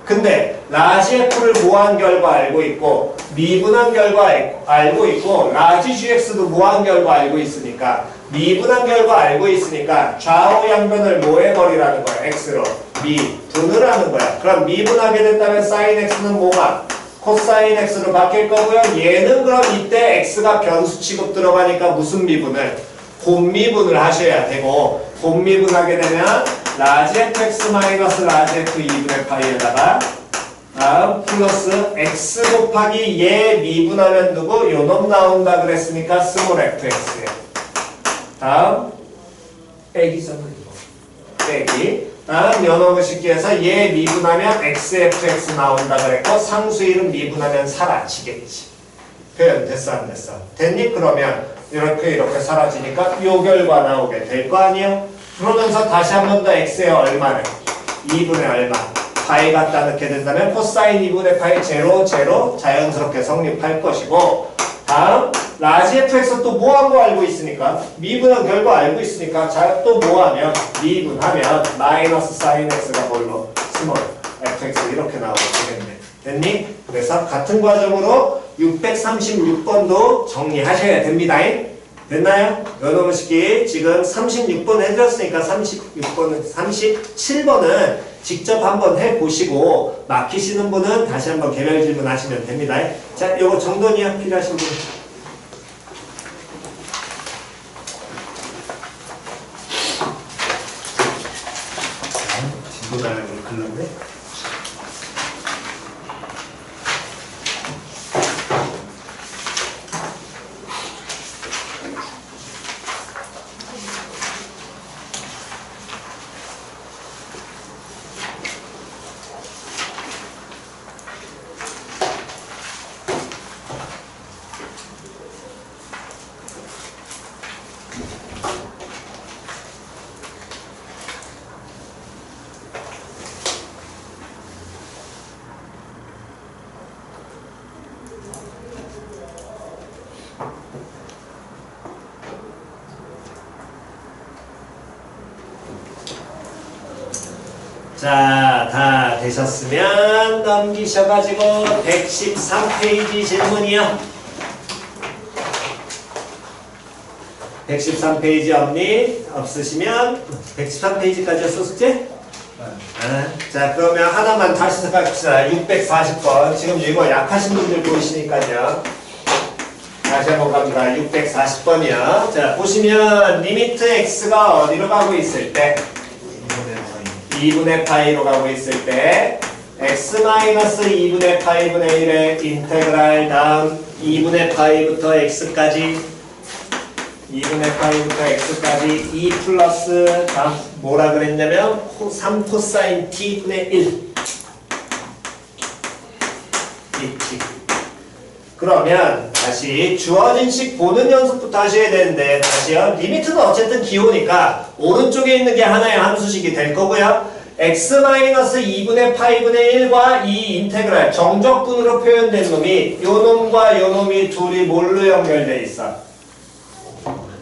S1: 근데 라지 f를 모한 결과 알고 있고 미분한 결과 알고 있고 라지 gx도 모한 결과 알고 있으니까 미분한 결과 알고 있으니까 좌우 양변을 뭐 해버리라는 거야. x로 미분을 하는 거야. 그럼 미분하게 된다면 sin x는 뭐가? 코사인 x로 바뀔 거고요. 얘는 그럼 이때 x가 변수 취급 들어가니까 무슨 미분을? 곱미분을 하셔야 되고 곱미분하게 되면 라지 fx 마이너스 라지 f 2분의 파이에다가 다음 플러스 x 곱하기 얘 미분하면 누구? 요놈 나온다 그랬으니까 스몰 fx에 다음 빼기잖아 이거 빼기 다음 요놈을 쉽게 해서 얘 미분하면 xfx 나온다 그랬고 상수일은 미분하면 사라지겠지. 표현 됐어 안 됐어? 됐니? 그러면 이렇게 사라지니까 요 결과 나오게 될 거 아니에요? 그러면서 다시 한 번 더 x에 얼마를? 2분의 얼마? 파이 갖다 넣게 된다면 코사인 2분의 파이 0, 0 자연스럽게 성립할 것이고 다음 라지 fx 또 뭐한 거 알고 있으니까 미분한 결과 알고 있으니까 또 뭐하면 미분하면 마이너스 사인 x가 뭘로? 스몰 fx 이렇게 나오게 되겠네. 됐니? 그래서 같은 과정으로 636번도 정리하셔야 됩니다. 됐나요? 여러분 식기 지금 36번 해드렸으니까 37번은 직접 한번 해보시고 막히시는 분은 다시 한번 개별 질문 하시면 됩니다. 자, 요거 정돈이요 필요하신 분. 진도나는 걸 글렀네. 자, 다 되셨으면 넘기셔가지고 113페이지 질문이요. 113페이지 없니? 없으시면 113페이지까지였어 숙제? 자, 그러면 하나만 다시 생각합시다. 640번. 지금 이거 약하신 분들 보이시니까요. 다시 한번 갑니다. 640번이요. 자, 보시면 리미트 x가 어디로 가고 있을 때 2분의 파이로 가고 있을 때 x-2분의 파이분의 1의 인테그랄 다음 2분의 파이부터 x까지 2분의 파이부터 x까지 2 플러스 다음 뭐라 그랬냐면 3 코사인 t분의 1 dt. 그러면 다시 주어진 식 보는 연습부터 하셔야 되는데 다시요. 리미트는 어쨌든 기호니까 오른쪽에 있는 게 하나의 함수식이 될 거고요. x-2분의 파이분의 1과 이 인테그랄 정적분으로 표현된 놈이 요 놈과 요 놈이 둘이 뭘로 연결돼 있어?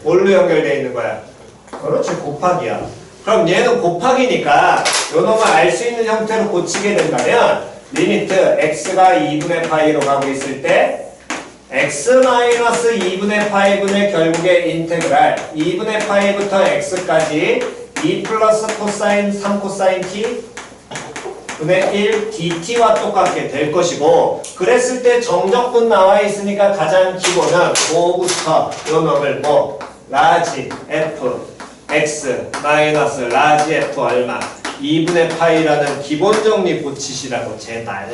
S1: 뭘로 연결돼 있는 거야? 그렇지, 곱하기야. 그럼 얘는 곱하기니까 요 놈을 알 수 있는 형태로 고치게 된다면 리미트 x가 2분의 파이로 가고 있을 때 x-2분의 파이분의 결국에 인테그랄 2분의 파이부터 x까지 2 플러스 코사인 3 코사인 t 분의 1 dt와 똑같게 될 것이고 그랬을 때 정적분 나와 있으니까 가장 기본은 5부터 요 놈을 뭐 라지 f x 마이너스 라지 f 얼마 2분의 파이라는 기본 정리 고치시라고 제발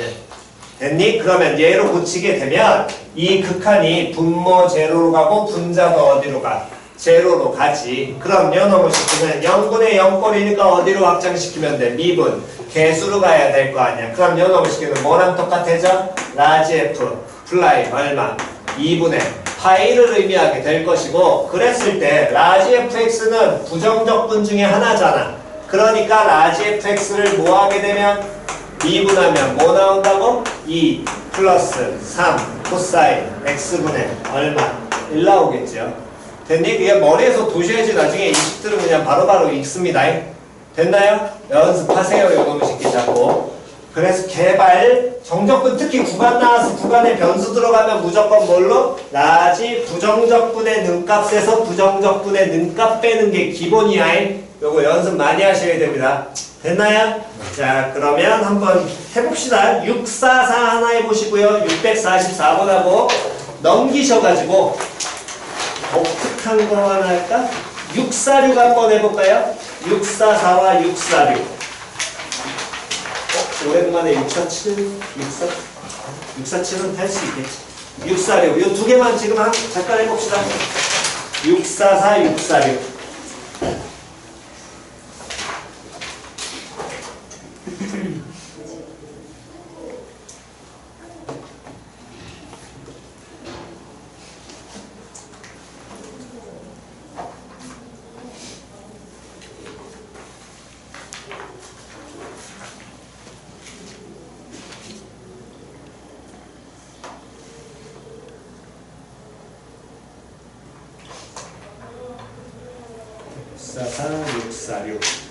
S1: 됐니? 그러면 얘로 고치게 되면 이 극한이 분모 제로로 가고 분자도 어디로 가? 제로로 가지. 그럼 요 놈을 시키면 0분의 0꼴이니까 어디로 확장시키면 돼? 미분 개수로 가야 될 거 아니야. 그럼 요 놈을 시키면 뭐랑 똑같아져? 라지 f 플라이 얼마? 2분의 파이를 의미하게 될 것이고 그랬을 때 라지 fx는 부정적분 중에 하나잖아. 그러니까 라지 fx를 뭐 하게 되면 미분하면 뭐 나온다고? 2 플러스 3 코사인 x분의 얼마? 1 나오겠죠. 됐니? 그게 머리에서 도셔야지 나중에 20들은 그냥 바로바로 읽습니다. 됐나요? 연습하세요. 요거는 시키 자꾸. 그래서 개발 정적분 특히 구간 나와서 구간에 변수 들어가면 무조건 뭘로? 라지 부정적분의 능값에서 부정적분의 능값 빼는 게 기본이야. 요거 연습 많이 하셔야 됩니다. 됐나요? 자 그러면 한번 해봅시다. 644 하나 해보시고요. 644번하고 넘기셔가지고 독특한 거 하나 할까? 646 한번 해볼까요? 644와 646 오랜만에 647? 647은 할 수 있겠지. 646 요 두 개만 지금 잠깐 해봅시다. 644, 646 644, 646 6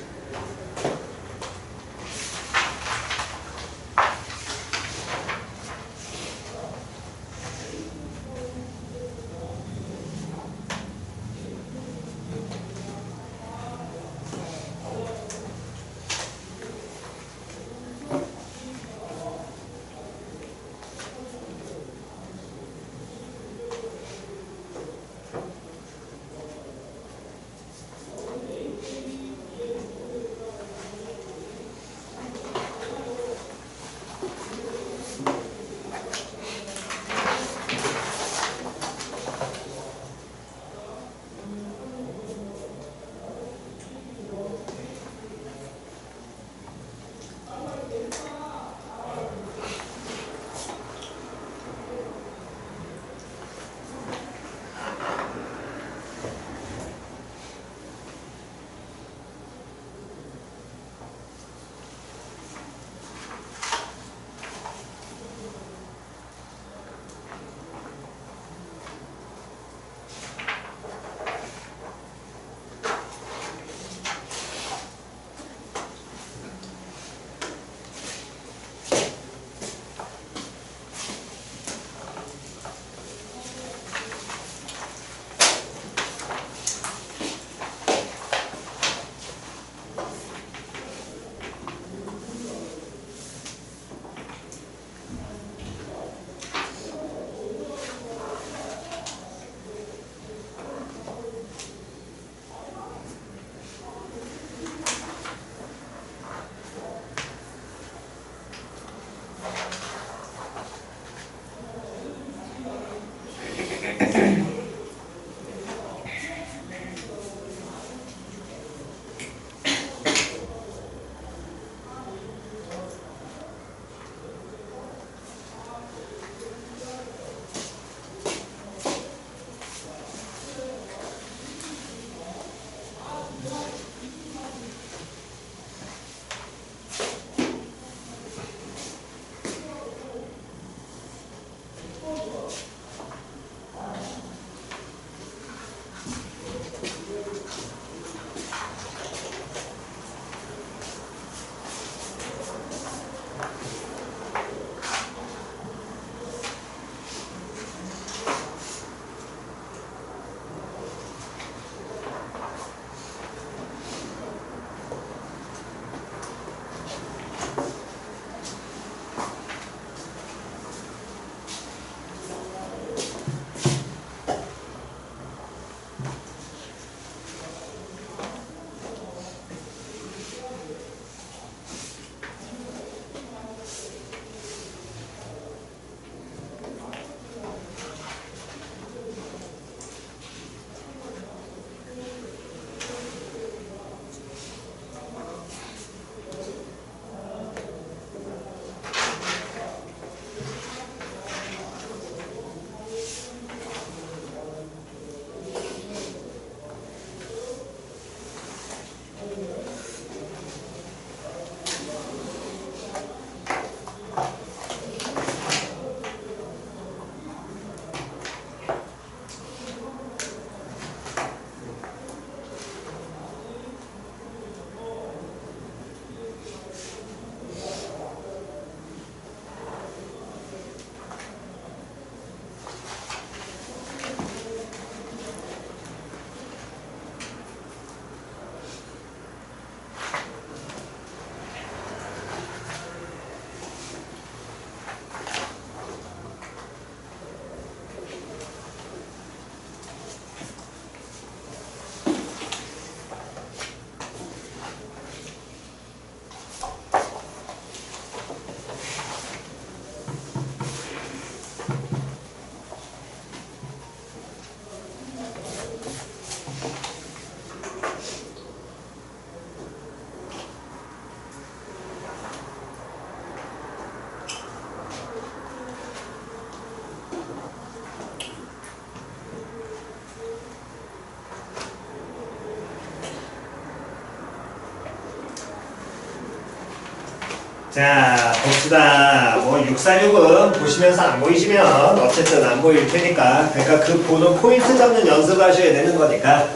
S1: 자, 봅시다. 뭐 646은 보시면서 안 보이시면 어쨌든 안 보일 테니까, 그러니까 그 보는 포인트 잡는 연습을 하셔야 되는 거니까.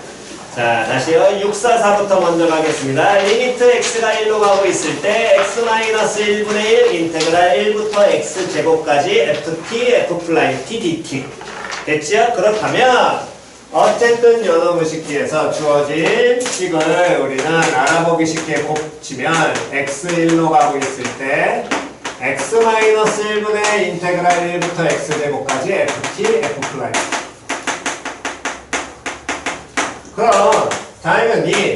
S1: 자, 다시요. 644부터 먼저 가겠습니다. 리미트 x가 1로 가고 있을 때 x-1분의 1 인테그랄 1부터 x제곱까지 ft f' t dt 됐지요? 그렇다면 어쨌든 요놈의식기에서 주어진 식을 우리는 알아보기 쉽게 곱치면 x1로 가고 있을 때 x-1분의 인테그랄 1부터 x제곱까지 ft f' 그럼 당연히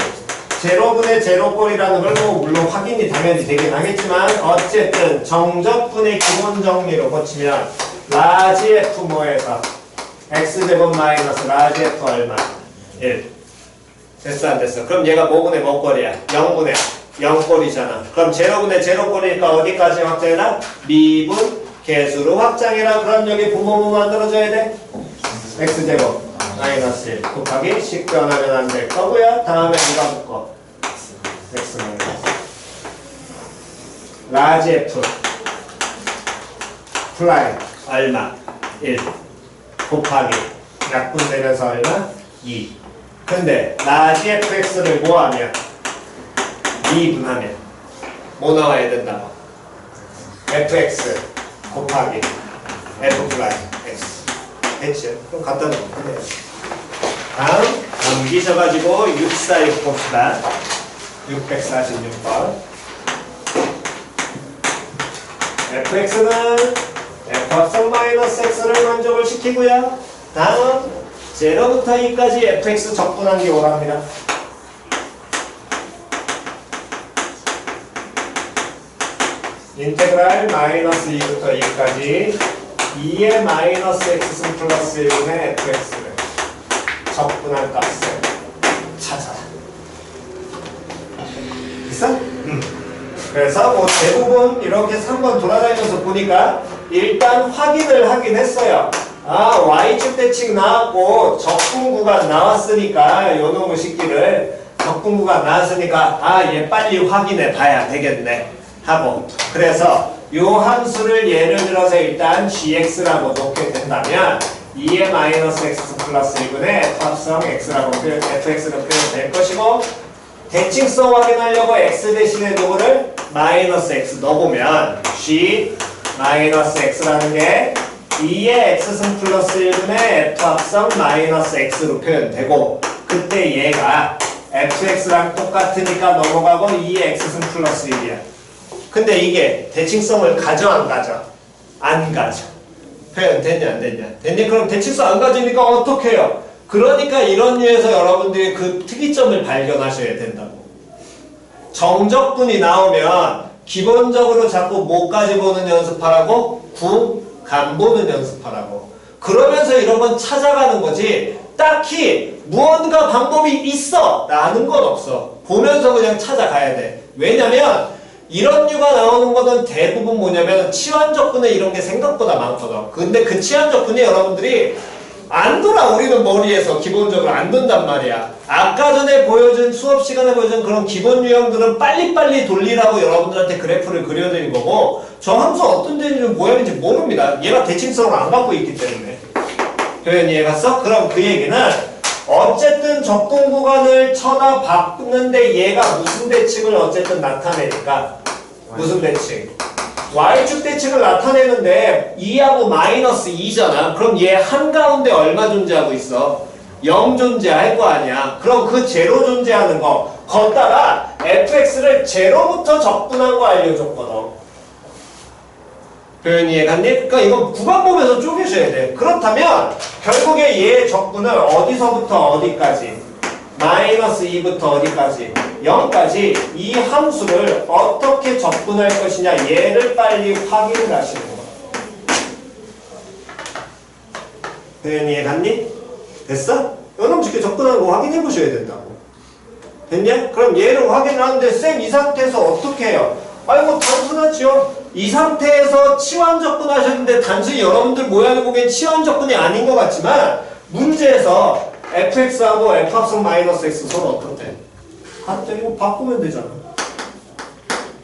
S1: 제로분의 제로꼴이라는 걸 뭐 물론 확인이 당연히 되긴 하겠지만 어쨌든 정적분의 기본 정리로 고치면 라지 f 모에서 x제곱 마이너스 라지 f 얼마? 1 됐어 안 됐어? 그럼 얘가 뭐분의 뭐 꼴이야? 0분의 0꼴이잖아. 그럼 제로분의 제로꼴이니까 어디까지 확장해라? 미분 개수로 확장해라. 그럼 여기 분모분 만들어줘야 돼? x제곱 마이너스 1 곱하기 식 변하면 안 될 거고요. 다음에 누가 묶어? x 마이너스 라지 f 플라이 얼마? 1 곱하기 약분 내려서 얼마? 2 근데 라지 fx를 뭐하면? 미분하면 뭐 나와야 된다고? fx 곱하기 f 플라이 x 됐지? 그럼 갖다 놓으면 돼요. 다음 넘기셔가지고 646 봅시다. 646번 fx는 f합성 마이너스 x를 만족을 시키고요. 다음 0부터 2까지 fx 적분한 게 오랍니다. 인테그랄 마이너스 2부터 2까지 2의 마이너스 x승 플러스 1분의 fx를 적분한 값을 찾아라. 있어? 그래서 뭐 대부분 이렇게 3번 돌아다니면서 보니까 일단 확인을 하긴 했어요. 아, y축 대칭 나왔고 적분 구간 나왔으니까 요놈의 식기를 적분 구간 나왔으니까 아, 얘 빨리 확인해 봐야 되겠네 하고 그래서 요 함수를 예를 들어서 일단 gx라고 놓게 된다면 2의 마이너스 x 플러스 1분의 합성 x라고 fx로 표현될 것이고 대칭성 확인하려고 x 대신에 누구를 마이너스 x 넣어보면 g 마이너스 x라는 게 2의 x승 플러스 1분의 f 합성 마이너스 x로 표현되고 그때 얘가 fx랑 똑같으니까 넘어가고 2의 x승 플러스 1이야. 근데 이게 대칭성을 가져 안 가져? 안 가져. 표현 됐냐 안 됐냐? 됐냐? 그럼 대칭성 안 가지니까 어떻게 해요? 그러니까 이런 류에서 여러분들이 그 특이점을 발견하셔야 된다고. 정적분이 나오면 기본적으로 자꾸 뭐까지 보는 연습하라고? 간 보는 연습하라고. 그러면서 이런 건 찾아가는 거지 딱히 무언가 방법이 있어 라는 건 없어. 보면서 그냥 찾아가야 돼. 왜냐면 이런 류가 나오는 거는 대부분 뭐냐면 치환적분에 이런 게 생각보다 많거든. 근데 그 치환적분이 여러분들이 안 돌아. 우리는 머리에서 기본적으로 안 돈단 말이야. 아까 전에 보여준 수업 시간에 보여준 그런 기본 유형들은 빨리빨리 돌리라고 여러분들한테 그래프를 그려드린 거고 저 함수 어떤 데는 모양인지 모릅니다. 얘가 대칭성을 안 갖고 있기 때문에. 표현 이해갔어? 그럼 그 얘기는 어쨌든 적분 구간을 쳐다봤는데 얘가 무슨 대칭을 어쨌든 나타내니까 무슨 대칭? y축 대칭을 나타내는데 2하고 마이너스 2잖아. 그럼 얘 한가운데 얼마 존재하고 있어? 0 존재할 거 아니야. 그럼 그 제로 존재하는 거 걷다가 fx를 제로부터 적분한 거 알려줬거든. 표현 이해갔니? 그러니까 이건 구간 보면서 쪼개셔야 돼. 그렇다면 결국에 얘의 적분을 어디서부터 어디까지? 마이너스 2부터 어디까지? 0까지 이 함수를 어떻게 적분할 것이냐 얘를 빨리 확인을 하시는 거야. 표현 이해갔니? 됐어? 요놈 쉽게 적분하는 거 확인해 보셔야 된다고. 됐냐? 그럼 얘를 확인하는데 쌤 이 상태에서 어떻게 해요? 아이고 단순하지요. 이 상태에서 치환 적분하셨는데 단순히 여러분들 모양을 보기엔 치환 적분이 아닌 것 같지만 문제에서 fx하고 f합성 마이너스 x 서로 어떻대? 같대. 이거 바꾸면 되잖아.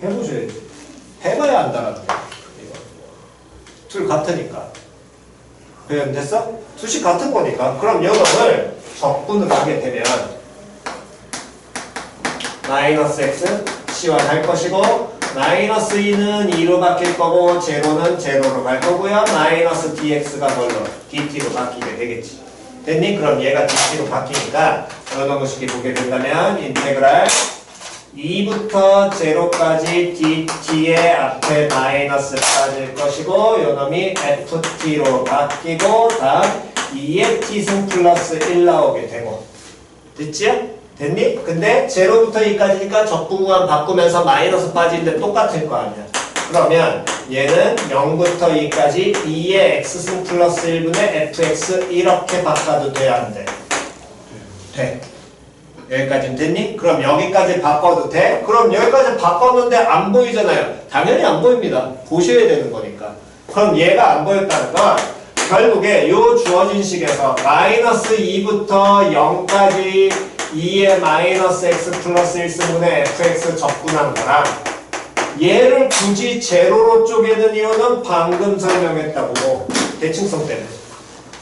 S1: 해보셔야지. 해봐야 안다라는 거야. 이거. 둘 같으니까. 표현됐어? 수식 같은 거니까. 그럼 요놈을 적분을 하게 되면 마이너스 x 치환할 것이고 마이너스 2는 2로 바뀔 거고 제로는 제로로 갈 거고요. 마이너스 dx가 뭘로? dt로 바뀌게 되겠지. 됐니? 그럼 얘가 dt로 바뀌니까 요놈을 쉽게 보게 된다면 인테그랄 2부터 0까지 dt의 앞에 마이너스 빠질 것이고 요놈이 ft로 바뀌고 다음 2의 t승 플러스 1 나오게 되고 됐지? 됐니? 근데 0부터 2까지니까 적분구간 바꾸면서 마이너스 빠지는데 똑같을 거 아니야. 그러면 얘는 0부터 2까지 2의 x승 플러스 1분의 fx 이렇게 바꿔도 돼야 안 돼? 돼. 여기까지는 됐니? 그럼 여기까지 바꿔도 돼? 그럼 여기까지 바꿨는데 안 보이잖아요. 당연히 안 보입니다. 보셔야 되는 거니까. 그럼 얘가 안 보였다는 건 결국에 요 주어진 식에서 마이너스 2부터 0까지 2의 마이너스 x 플러스 1승분의 fx 적분한 거랑 얘를 굳이 제로로 쪼개는 이유는 방금 설명했다고 대칭성 때문에.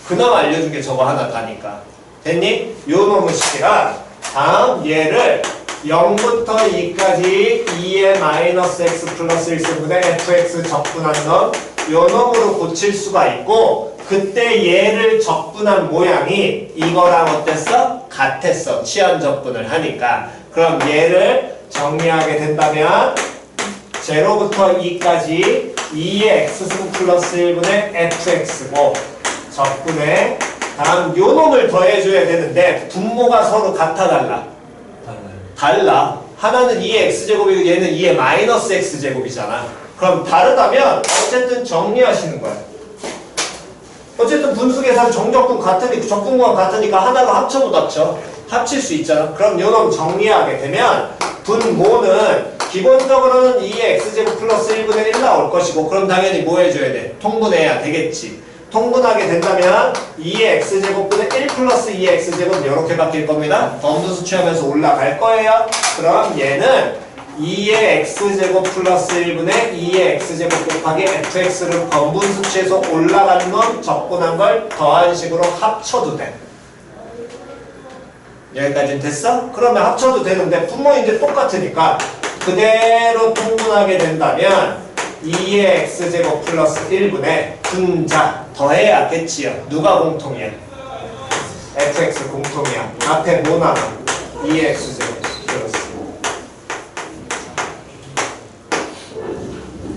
S1: 그나마 알려준 게 저거 하나 다니까. 됐니? 요 놈의 식이랑 다음 얘를 0부터 2까지 2의 마이너스 x 플러스 1승분의 fx 적분한 놈 요 놈으로 고칠 수가 있고 그때 얘를 적분한 모양이 이거랑 어땠어? 같았어. 치환 적분을 하니까. 그럼 얘를 정리하게 된다면 0부터 2까지 2의 x승 플러스 1분의 fx고 적분에 다음 요 놈을 더해줘야 되는데 분모가 서로 같아 달라? 달라. 하나는 2의 x제곱이고 얘는 2의 마이너스 x제곱이잖아. 그럼 다르다면 어쨌든 정리하시는 거야. 어쨌든 분수계산 정적분 같으니까 적분구간 같으니까 하나로 합쳐도 합칠 수 있잖아. 그럼 요놈 정리하게 되면 분모는 기본적으로는 2의 x제곱 플러스 1분의 1 나올 것이고 그럼 당연히 뭐 해줘야 돼? 통분해야 되겠지. 통분하게 된다면 2의 x제곱분의 1 플러스 2의 x제곱 이렇게 바뀔 겁니다. 범분수 취하면서 올라갈 거예요. 그럼 얘는 2의 x제곱 플러스 1분의 2의 x제곱 곱하기 fx를 번분수 취해서 올라가는 놈 적분한 걸 더한 식으로 합쳐도 돼. 여기까지는 됐어? 그러면 합쳐도 되는데 분모인데 똑같으니까 그대로 통분하게 된다면 2의 x제곱 플러스 1분의 분자 더해야겠지요. 누가 공통이야? fx 공통이야. 앞에 뭐 남아? 2의 x제곱 플러스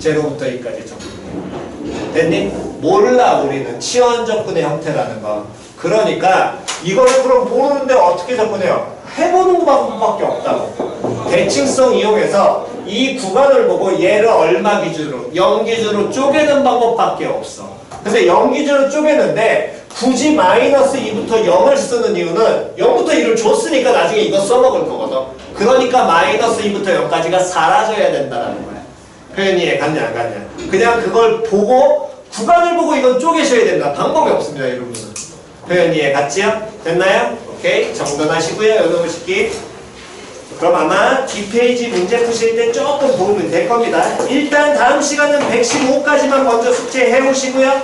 S1: 0부터 2까지 적분. 됐니? 몰라 우리는 치환 적분의 형태라는 거. 그러니까 이거를 그럼 모르는데 어떻게 적분해요? 해보는 방법밖에 없다고. 대칭성 이용해서 이 구간을 보고 얘를 얼마 기준으로 0 기준으로 쪼개는 방법밖에 없어. 근데 0 기준으로 쪼개는데 굳이 마이너스 2부터 0을 쓰는 이유는 0부터 2를 줬으니까 나중에 이거 써먹을 거거든. 그러니까 마이너스 2부터 0까지가 사라져야 된다는 거야. 표현이 이해 갔냐 안 갔냐. 그냥 그걸 보고 구간을 보고 이건 쪼개셔야 된다. 방법이 없습니다 여러분은. 표현이 이해 갔지요? 됐나요? 오케이 정돈하시고요. 요놈을 씻기. 그럼 아마 뒷페이지 문제 푸실 때 조금 도움이 될 겁니다. 일단 다음 시간은 115까지만 먼저 숙제해 오시고요.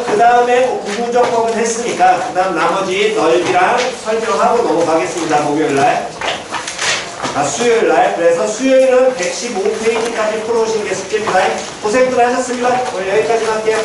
S1: 그 다음에 구분정법은 했으니까 그 다음 나머지 넓이랑 설명하고 넘어가겠습니다. 목요일날. 수요일날. 그래서 수요일은 115페이지까지 풀어오신 게 숙제입니다. 고생들 하셨습니다. 오늘 여기까지 할게요.